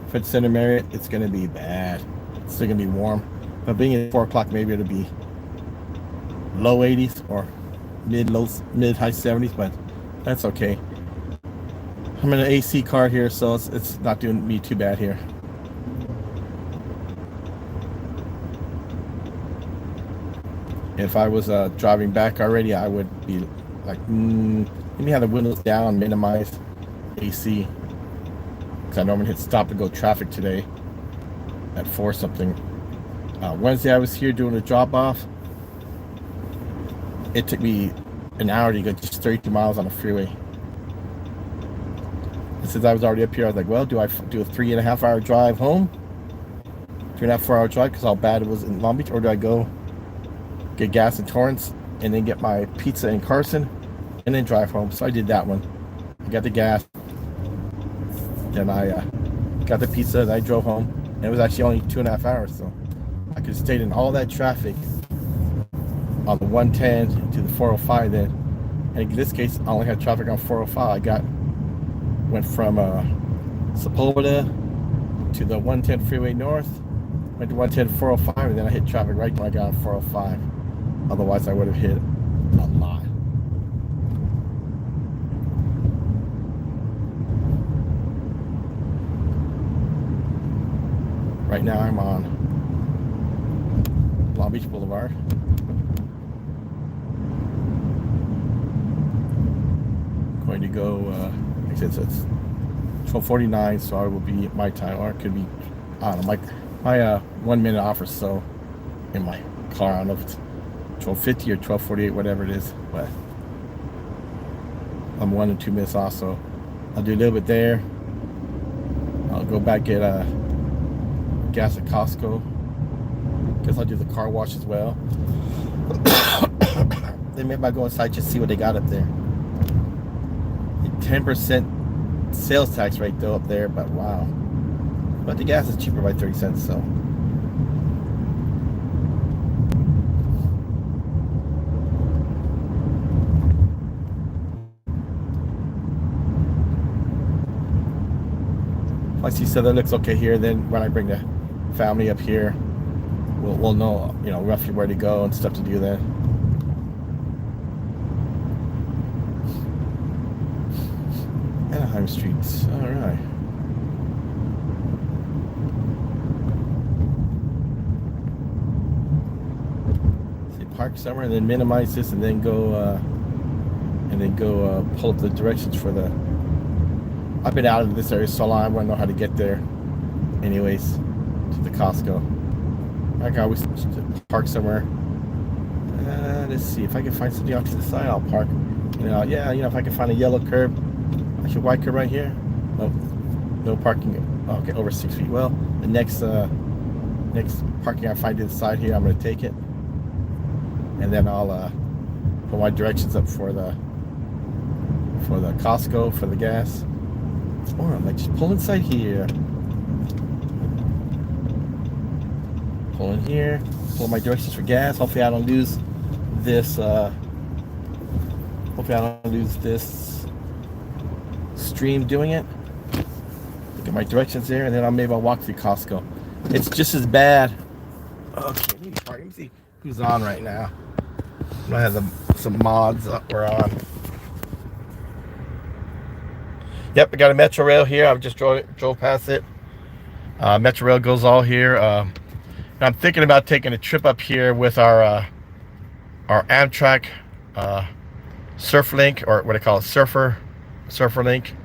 for the Center Marriott, it's gonna be bad. It's still gonna be warm. But being at 4 o'clock, maybe it'll be low 80s or mid high 70s, but that's okay. I'm in an AC car here, so it's not doing me too bad here. If I was driving back already, I would be like, let me have the windows down, minimize AC. Because I normally hit stop and go traffic today at 4 something. Wednesday I was here doing a drop off. It took me an hour to get just 32 miles on the freeway. And since I was already up here, I was like, well, do I do a 3.5 hour drive home? 3.5, 4 hour drive because how bad it was in Long Beach, or do I go get gas in Torrance and then get my pizza in Carson and then drive home? So I did that one. I got the gas, then I got the pizza, and I drove home, and it was actually only 2.5 hours, so I could have stayed in all that traffic on the 110 to the 405 then. And in this case, I only had traffic on 405. Went from Sepulveda to the 110 freeway north, went to 110 405, and then I hit traffic right when I got on 405. Otherwise, I would have hit a lot. Right now, I'm on Long Beach Boulevard. Going to go, like I said, so it's 12:49, so I will be at my time, or it could be, I don't know, my 1 minute off or so in my car. I don't know if it's 12:50 or 12:48, whatever it is, but I'm 1 and 2 minutes off, so I'll do a little bit there. I'll go back get gas at Costco. Guess I'll do the car wash as well. Then maybe I go inside just see what they got up there. 10% sales tax rate though up there, but wow. But the gas is cheaper by 30 cents, so. If I see something that looks okay here, then when I bring the family up here, we'll know, roughly where to go and stuff to do then. Anaheim streets, all right. See, park somewhere and then minimize this, and then go pull up the directions for the. I've been out of this area so long, I want to know how to get there. Anyways, to the Costco. I can always park somewhere. Let's see if I can find something off to the side. I'll park. Yeah, if I can find a yellow curb, actually white curb right here. Nope, no parking. Okay, over 6 feet. Well, the next parking I find to the side here, I'm gonna take it, and then I'll put my directions up for the Costco for the gas, or I might just pull inside here. Pull in here, pull my directions for gas. Hopefully I don't lose this. Hopefully I don't lose this stream doing it. Look at my directions there, and then maybe I'll walk through Costco. It's just as bad. Okay, let me see who's on right now. I have some mods that we're on. Yep, I got a Metro Rail here. I just drove past it. Metro Rail goes all here. I'm thinking about taking a trip up here with our Amtrak Surf Link, or what I call it, Surfer Link,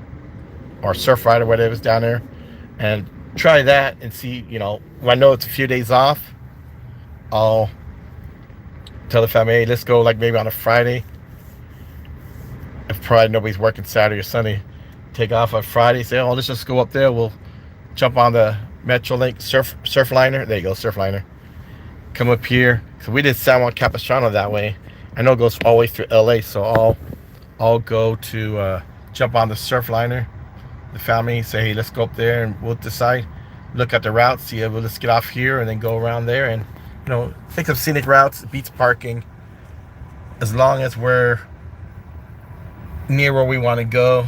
or Surf Rider, whatever is down there, and try that and see. When I know it's a few days off, I'll tell the family, hey, let's go like maybe on a Friday. If probably nobody's working Saturday or Sunday, take off on Friday. Say, oh, let's just go up there. We'll jump on the Metrolink Surfliner. There you go, Surfliner. Come up here. So we did San Juan Capistrano that way. I know it goes all the way through LA, so I'll go to jump on the Surfliner. The family say, hey, let's go up there, and we'll decide. Look at the route, see if let's get off here and then go around there, and think of scenic routes, beats parking. As long as we're near where we want to go,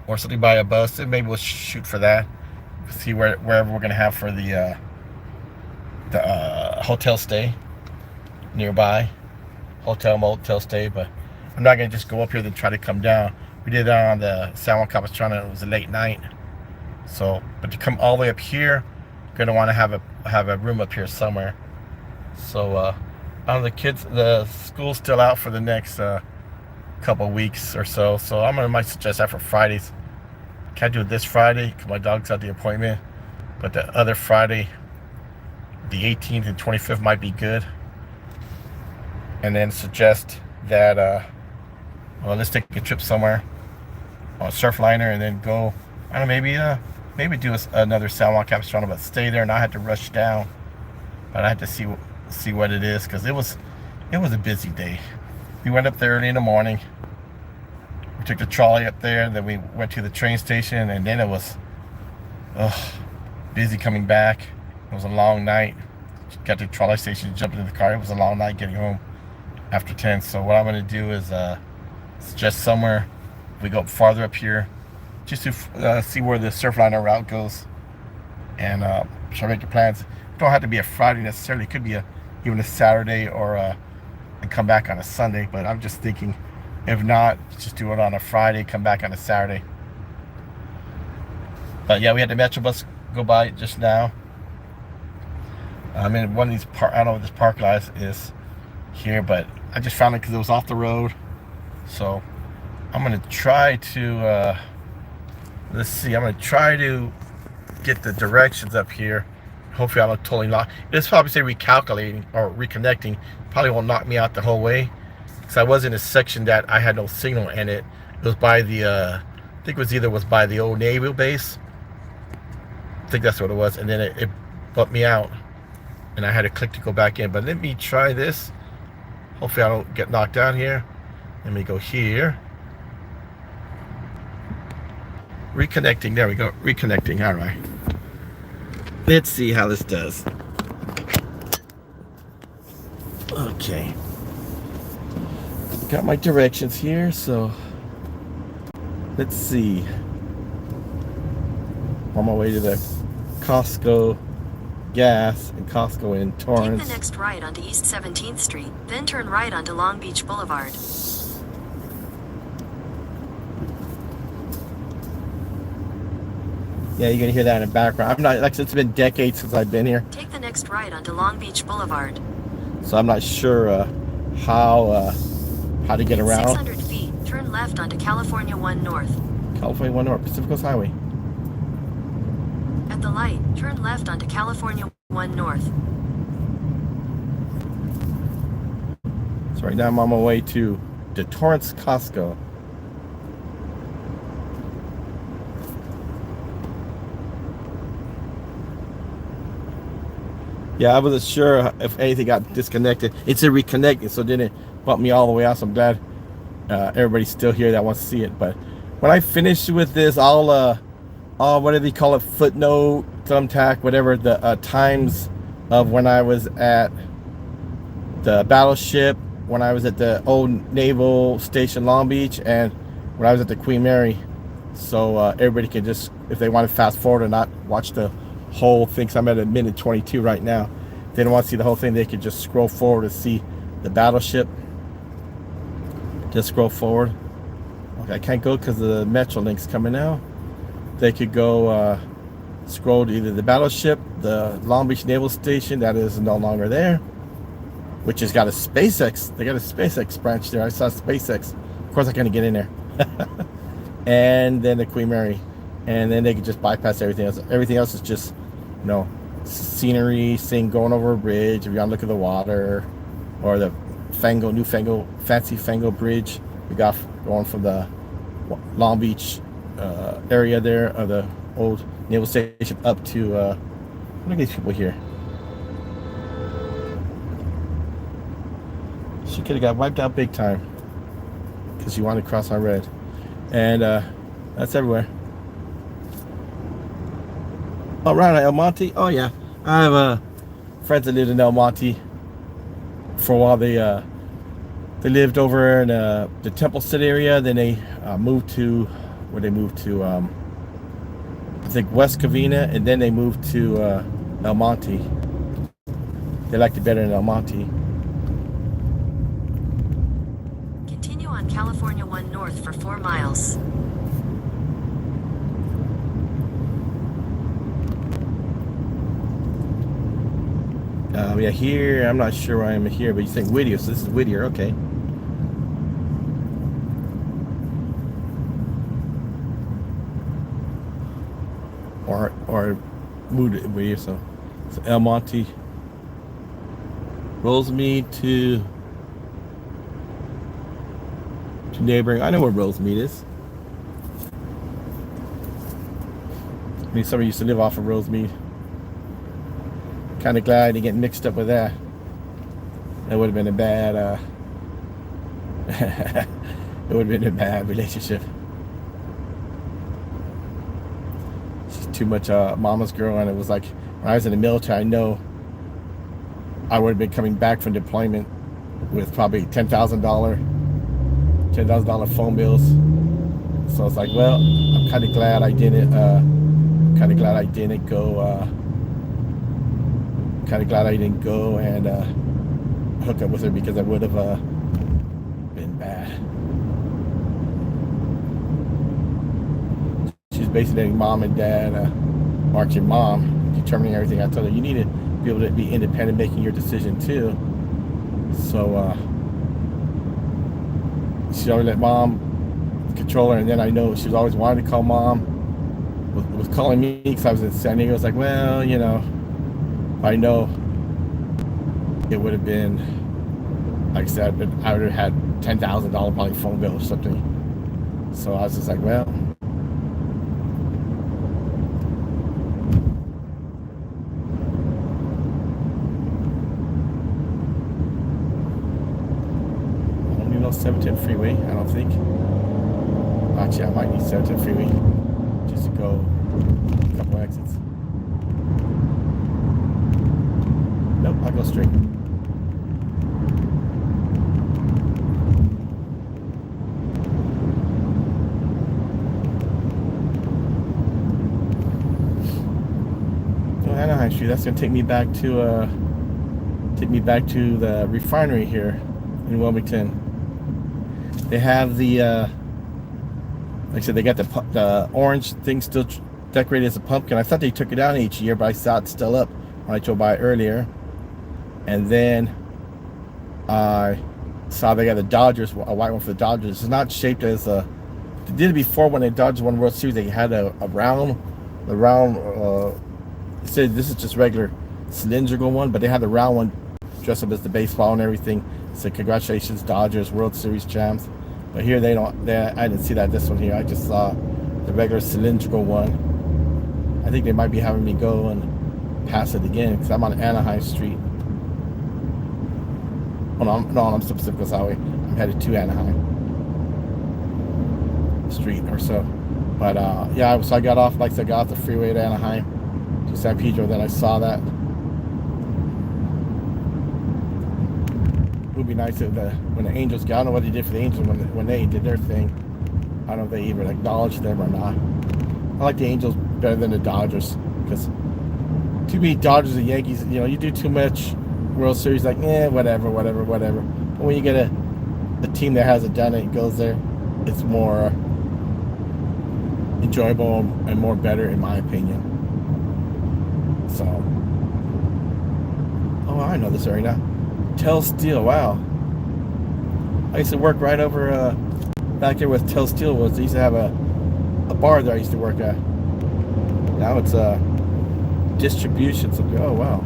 or something by a bus, and maybe we'll shoot for that. See wherever we're gonna have for the hotel stay nearby, motel stay. But I'm not gonna just go up here and try to come down. We did that on the San Juan Capistrano. It was a late night, so but to come all the way up here, you're gonna want to have a room up here somewhere. So the school's still out for the next couple weeks or so. So might suggest that for Fridays. Can't do it this Friday because my dog's at the appointment, but the other Friday, the 18th and 25th, might be good. And then suggest that let's take a trip somewhere on Surfliner, and then go. I don't know, maybe do another San Juan Capistrano, but stay there and not have to rush down. But I had to see what it is, because it was a busy day. We went up there early in the morning. We took the trolley up there, then we went to the train station, and then it was busy coming back. It was a long night. Got to the trolley station, jumped into the car. It was a long night getting home after 10. So what I'm going to do is suggest somewhere we go farther up here, just to see where the Surfliner route goes, and try to make your plans. It don't have to be a Friday necessarily. It could be even a Saturday, or and come back on a Sunday. But I'm just thinking, if not, just do it on a Friday, come back on a Saturday. But yeah, we had the Metro bus go by just now. I'm in one of these I don't know what this park lot is here, but I just found it because it was off the road. So I'm gonna try to let's see. I'm gonna try to get the directions up here. Hopefully I don't totally knock. It's probably say recalculating or reconnecting. Probably won't knock me out the whole way, because I was in a section that I had no signal in it. It was by the I think it was by the old Naval base. I think that's what it was, and then it bumped me out, and I had to click to go back in. But let me try this. Hopefully I don't get knocked out here. Let me go here. Reconnecting. There we go. Reconnecting. All right. Let's see how this does. Okay. Got my directions here, so let's see. On my way to the Costco gas and Costco in Torrance. Take the next right onto East 17th Street, then turn right onto Long Beach Boulevard. Yeah, you're gonna hear that in the background. I'm not, like, it's been decades since I've been here. Take the next right onto Long Beach Boulevard. So I'm not sure how to get around. 600 feet, turn left onto California 1 North. California 1 North, Pacific Coast Highway. At At the light, turn left onto California 1 North. So right now I'm on my way to the Torrance Costco. Yeah, I wasn't sure if anything got disconnected. It's a reconnected, so it didn't bump me all the way out. So I'm glad everybody's still here that wants to see it. But when I finish with this, I'll what do they call it? Footnote, thumbtack, whatever, the times of when I was at the Battleship, when I was at the old Naval Station Long Beach, and when I was at the Queen Mary. So everybody can just, if they want to fast forward or not watch the whole thing, so I'm at a minute 22 right now. If they don't want to see the whole thing, they could just scroll forward to see the Battleship. Just scroll forward. Okay, I can't go because the Metro link's coming now. They could go scroll to either the Battleship, the Long Beach Naval Station that is no longer there, which has got a SpaceX. They got a SpaceX branch there. I saw SpaceX. Of course I couldn't get in there. And then the Queen Mary. And then they could just bypass everything else. Everything else is just, you know, scenery, seeing going over a bridge, if you want to look at the water, or the fancy Fango bridge we got going from the Long Beach area there, of the old naval station up to look at these people here. She could have got wiped out big time because she wanted to cross on red. And that's everywhere. Oh, right on El Monte. Oh yeah, I have friends that lived in El Monte for a while. They lived over in the Temple City area. Then they moved to where they moved to I think West Covina, and then they moved to El Monte. They liked it better in El Monte. Continue on California 1 North for 4 miles. Yeah, here, I'm not sure where I am here, but you're saying Whittier, so this is Whittier, okay. Or moved to Whittier, so El Monte. Rosemead to neighboring. I know where Rosemead is. I mean, somebody used to live off of Rosemead. Kind of glad I didn't get mixed up with that. That would have been a bad it would have been a bad relationship. She's too much mama's girl, and it was like when I was in the military, I know I would have been coming back from deployment with probably $10,000 phone bills. So it's like, well, I'm kind of glad I didn't go and hook up with her, because I would have been bad. She's basically letting mom and dad march your mom, determining everything. I told her, you need to be able to be independent, making your decision too. So she always let mom control her, and then I know she was always wanting to call mom, was calling me because I was in San Diego. I was like, well, you know, I know it would have been, like I said, I would have had $10,000 probably phone bill or something. So I was just like, well, I don't need no 710 freeway, I don't think. Actually, I might need 710 freeway just to go a couple exits. Nope, I'll go straight. Anaheim Street. That's gonna take me back to the refinery here in Wilmington. They have the like I said, they got the orange thing still decorated as a pumpkin. I thought they took it down each year, but I saw it still up when I drove by earlier. And then I saw they got the Dodgers, a white one for the Dodgers. It's not shaped as a. They did it before when the Dodgers won World Series. They had a round It said this is just regular cylindrical one, but they had the round one dressed up as the baseball and everything. It said congratulations Dodgers World Series champs. But here they don't. I didn't see that this one here. I just saw the regular cylindrical one. I think they might be having me go and pass it again because I'm on Anaheim Street. Oh no, I'm still Pacific Coast Highway. I'm headed to Anaheim Street or so. But yeah, so I got off, like I said, I got off the freeway at Anaheim to San Pedro. Then I saw that. It would be nice if when the Angels got, I don't know what they did for the Angels when they did their thing. I don't know if they even acknowledged them or not. I like the Angels better than the Dodgers because to me, Dodgers and Yankees, you know, you do too much World Series, like, whatever. But when you get a team that hasn't done it, goes there, it's more enjoyable and more better, in my opinion. So, oh, I know this area now. Tell Steel, wow. I used to work right over back there where Tell Steel was. They used to have a bar there I used to work at. Now it's distribution. So, oh wow.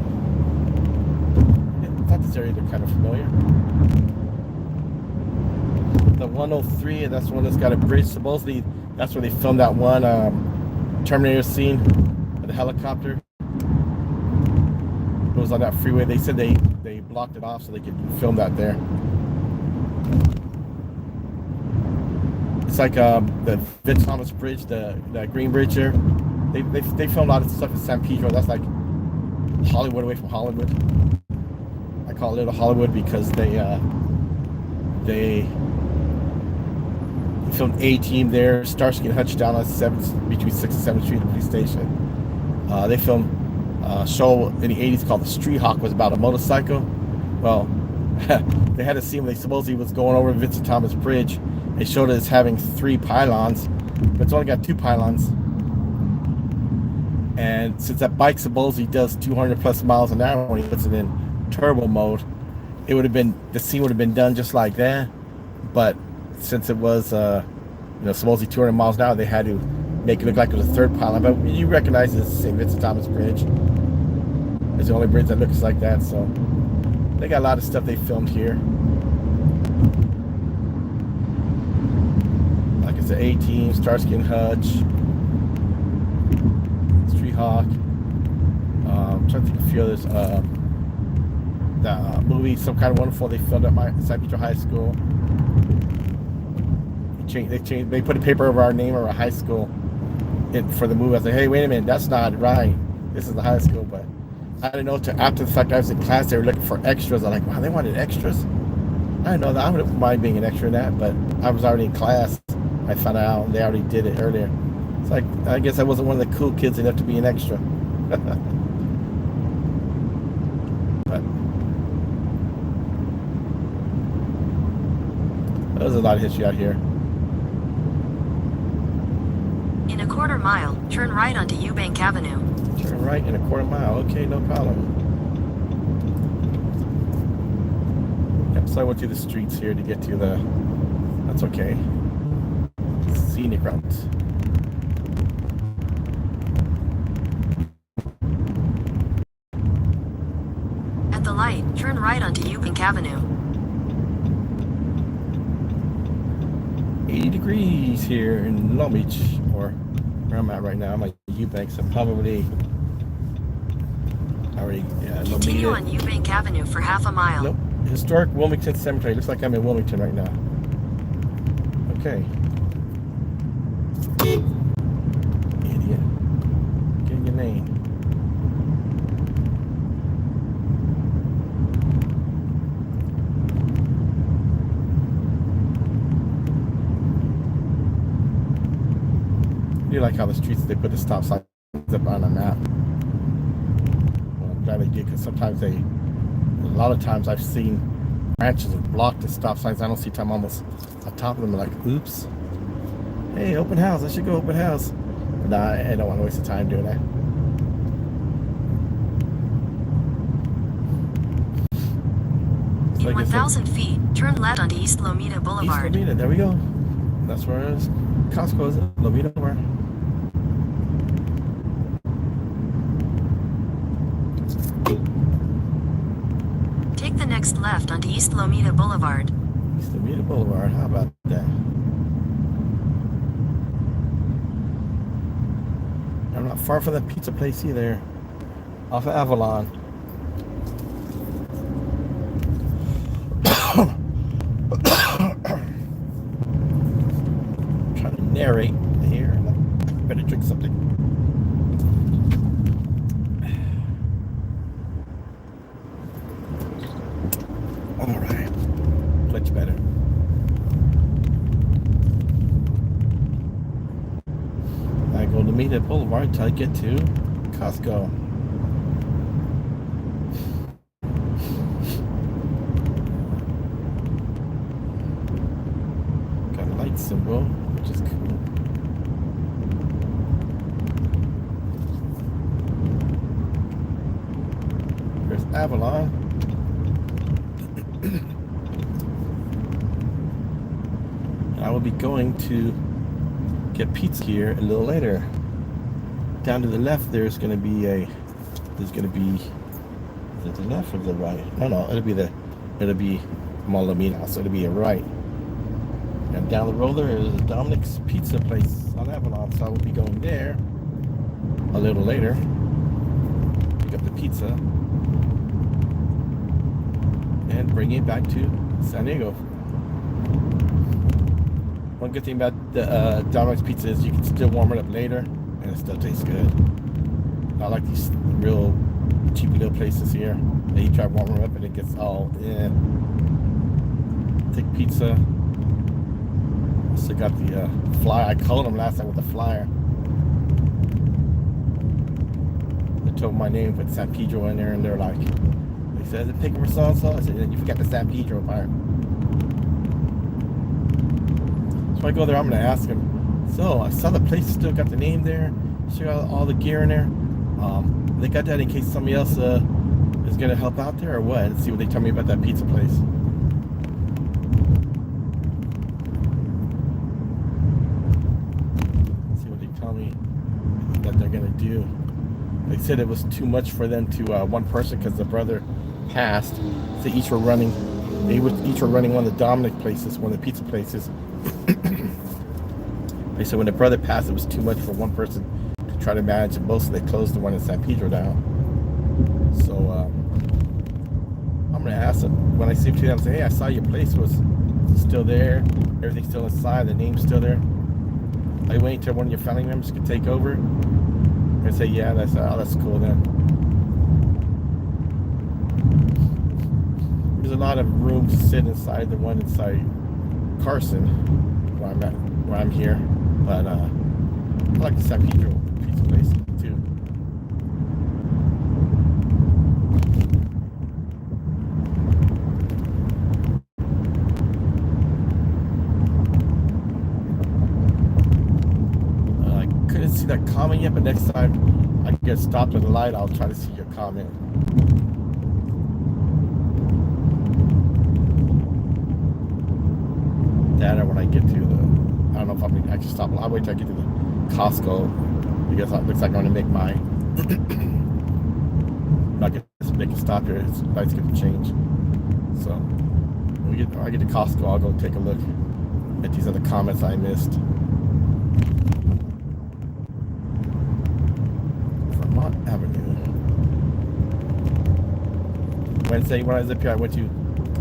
I thought this area looked kind of familiar. The 103, that's the one that's got a bridge. Supposedly, that's where they filmed that one Terminator scene with the helicopter. It was on that freeway. They said they blocked it off so they could film that there. It's like the Vince Thomas Bridge, the Green Bridge there. They filmed a lot of stuff in San Pedro. That's like Hollywood away from Hollywood. I call it Little Hollywood because they filmed A-Team there. Starsky and Hutch down on between 6th and 7th Street, the police station. They filmed a show in the 80s called The Street Hawk. Was about a motorcycle. Well, they had a scene where they supposedly was going over Vincent Thomas Bridge. They showed it as having 3 pylons, but it's only got 2 pylons. And since that bike supposedly does 200 plus miles an hour when he puts it in turbo mode, it would have been, the scene would have been done just like that. But since it was, supposedly 200 miles an hour, they had to make it look like it was a 3rd pylon. But you recognize it's the St. Vincent Thomas Bridge. It's the only bridge that looks like that. So they got a lot of stuff they filmed here. Like it's the A-Team, Starsky and Hutch, Street Hawk. I'm trying to think of a few others. The movie Some Kind of Wonderful, they filmed at my San Pedro High School. They put a paper over our name or our high school for the movie. I was like, hey, wait a minute, that's not right. This is the high school. But I didn't know until after the fact I was in class, they were looking for extras. I'm like, wow, they wanted extras? I didn't know that. I wouldn't mind being an extra in that, but I was already in class. I found out and they already did it earlier. It's like, I guess I wasn't one of the cool kids enough to be an extra. But there's a lot of history out here. In a quarter mile, turn right onto Eubank Avenue. Turn right in a quarter mile. Okay, no problem. Yep, so I went through the streets here to get to the, that's okay, scenic routes. At the light, turn right onto Eubank Avenue. 80 degrees here in Long Beach, or where I'm at right now. I'm at Eubank, so I'm probably already, Continue on Eubank Avenue for half a mile. Nope. Historic Wilmington Cemetery. Looks like I'm in Wilmington right now. Okay. Idiot. Get your name. I do like how the streets, they put the stop signs up on a map. Well, I'm glad they did, because sometimes a lot of times I've seen branches that block the stop signs. I don't see time almost on top of them. I'm like, oops. Hey, open house. I should go open house. But nah, I don't want to waste the time doing that. In 1,000 feet, turn left onto East Lomita Boulevard. East Lomita, there we go. That's where it is. Costco is. Lomita, where? Take the next left onto East Lomita Boulevard. East Lomita Boulevard, how about that? I'm not far from the pizza place either. Off of Avalon. I'm trying to narrate here. I better drink something. Alright. Much better. I go to meet at Boulevard until I get to Costco. Got a light symbol, which is cool. There's Avalon. I will be going to get pizza here a little later. Down to the left, there's going to be is it the left or the right? No, it'll be Malomina, so it'll be a right. And down the road there is Dominic's Pizza Place on Avalon, so I will be going there a little later. Pick up the pizza and bring it back to San Diego. One good thing about the Dominic's Pizza is you can still warm it up later and it still tastes good. I like these real cheap little places here. They try to warm them up and it gets all thick pizza. Also got the flyer. I called them last time with the flyer. They told my name, put San Pedro in there, and they're like, they said, "Is it picking for so-and-so?" I said, "You forgot the San Pedro part." So I go there, I'm going to ask him, "So, I saw the place still got the name there, still got all the gear in there. They got that in case somebody else is going to help out there or what?" And see what they tell me about that pizza place. See what they tell me that they're going to do. They said it was too much for them to one person because the brother passed. So each were running one of the Dominic places, one of the pizza places. They said when the brother passed, it was too much for one person to try to manage it both, so they closed the one in San Pedro down. So I'm gonna ask them when I see him today. I'm saying, "Hey, I saw your place was still there, everything's still inside, the name's still there. Are you waiting till one of your family members could take over?" And say, "Yeah." That's cool then. There's a lot of room to sit inside the one inside Carson, where I'm here. But I like the San Pedro pizza place too. I couldn't see that comment yet, but next time I get stopped at the light, I'll try to see your comment. That or when I get to the, I don't know if I'm gonna actually stop. I'll wait till I get to the Costco because it looks like I'm gonna make my not get to make a stop here. It's lights gonna change. So when I get to Costco, I'll go take a look at these other comments I missed. Vermont Avenue. Wednesday when I was up here,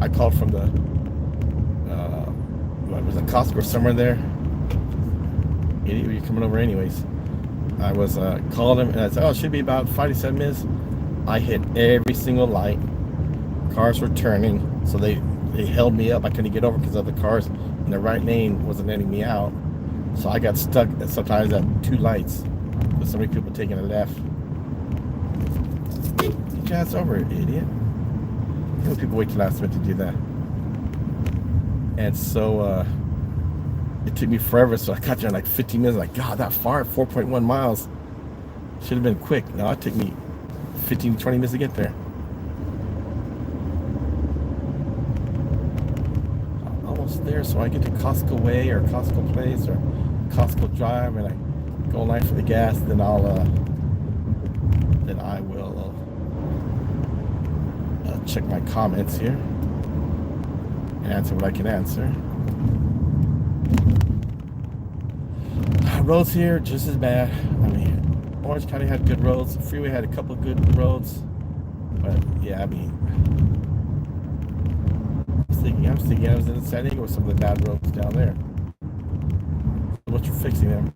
I called from the it was a Costco or somewhere there. Idiot, you're coming over anyways. I was called him and I said, "Oh, it should be about 5 to 7 minutes." I hit every single light. Cars were turning, so they held me up. I couldn't get over because other cars in the right lane wasn't letting me out. So I got stuck sometimes at 2 lights with so many people taking a left. Get your ass over it, idiot. You know, people wait till last minute to do that. And so it took me forever, so I got there in like 15 minutes. Like, God, that far, 4.1 miles. Should have been quick. No, it took me 15 to 20 minutes to get there. I'm almost there, so I get to Costco Way or Costco Place or Costco Drive, and I go in line for the gas, and then I will check my comments here and answer what I can answer. Roads here just as bad. I mean, Orange County had good roads. The freeway had a couple good roads, but yeah, I mean, I was thinking I was in San Diego with some of the bad roads down there. What you're fixing them?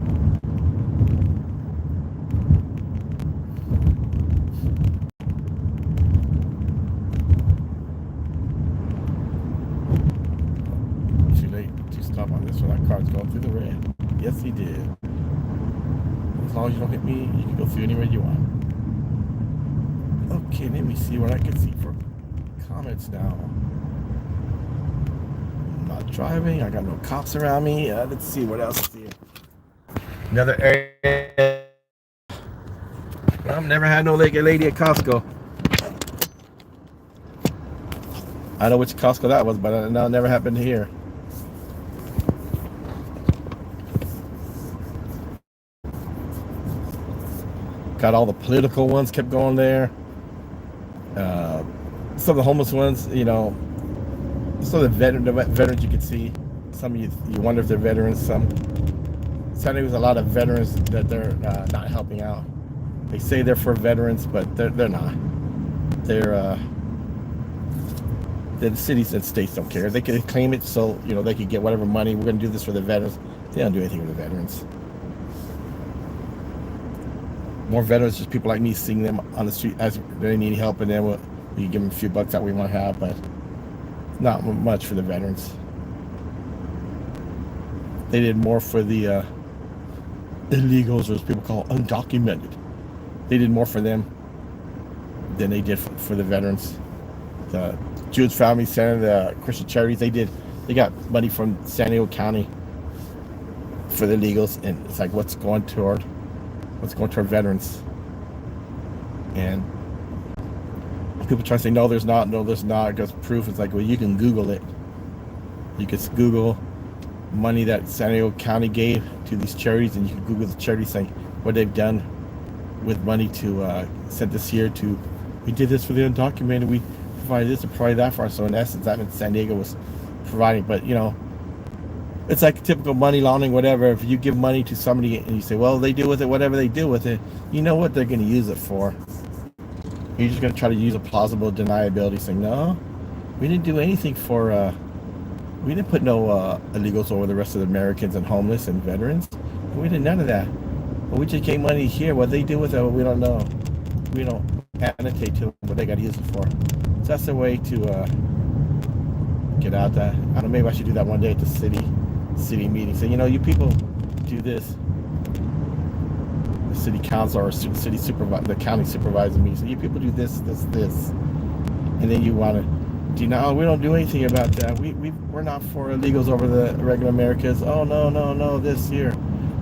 Too late to stop on this one. That car's going through the red. Yes, he did. As long as you don't hit me, you can go through anywhere you want. Okay, let me see what I can see for comments now. I'm not driving. I got no cops around me. Let's see what else is here. Another area. I've never had no lady at Costco. I know which Costco that was, but no, it never happened here. Got all the political ones kept going there. Some of the homeless ones, you know, some of the veterans you could see. Some of you wonder if they're veterans. Some Saturday was a lot of veterans that they're not helping out. They say they're for veterans, but they're not. They're the cities and states don't care. They can claim it so you know they can get whatever money. We're going to do this for the veterans. They don't do anything for the veterans. More veterans, just people like me seeing them on the street as they need help, and then we give them a few bucks that we want to have, but not much for the veterans. They did more for the illegals, or as people call undocumented. They did more for them than they did for the veterans. The Jewish Family Center, the Christian Charities, they got money from San Diego County for the illegals, and it's like what's going toward veterans. And people try to say no there's not, because proof. It's like, well, you can Google it. You can Google money that San Diego County gave to these charities, and you can Google the charities saying what they've done with money to send this here to, we did this for the undocumented, we provided this and provided that for us. So in essence, that meant San Diego was providing. But you know, it's like typical money laundering, whatever. If you give money to somebody and you say, well, they do with it whatever they do with it, you know what they're going to use it for. You're just going to try to use a plausible deniability, saying, no, we didn't do anything for, we didn't put no illegals over the rest of the Americans and homeless and veterans. We did none of that. But we just gave money here. What they do with it, we don't know. We don't annotate to them what they got to use it for. So that's the way to get out that. I don't know, maybe I should do that one day at the city meeting. Say, you know, you people do this. The city council or city supervisor, the county supervisor me. So you people do this, and then you want to. Do you know? We don't do anything about that. We're not for illegals over the regular Americans. Oh no, this here.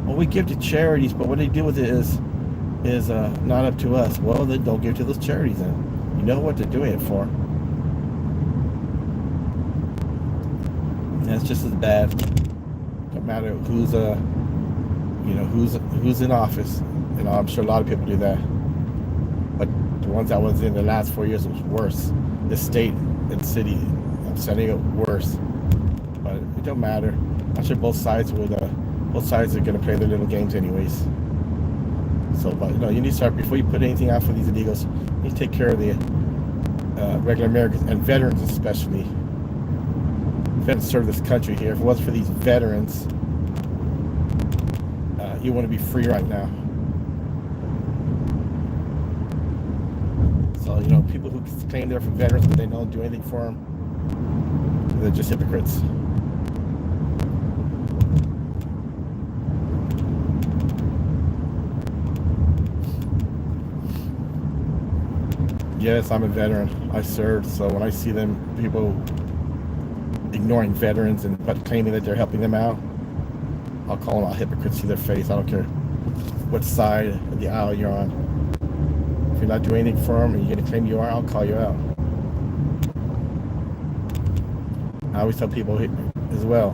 Well, we give to charities, but what they do with it is not up to us. Well, then don't give to those charities then. You know what they're doing it for. And it's just as bad. Don't matter who's who's in office. You know, I'm sure a lot of people do that. But the ones that was in the last 4 years was worse. The state and city of San Diego worse. But it don't matter. I'm sure both sides are going to play their little games anyways. So, but you know, you need to start before you put anything out for these illegals. You need to take care of the regular Americans and veterans especially. Veterans serve this country here. If it wasn't for these veterans, you want to be free right now. So, you know, people who claim they're for veterans but they don't do anything for them, they're just hypocrites. Yes, I'm a veteran. I served, so when I see them, people ignoring veterans but claiming that they're helping them out, I'll call them out hypocrites to their face. I don't care what side of the aisle you're on. If you're not doing anything for them and you're going to claim you are, I'll call you out. I always tell people as well,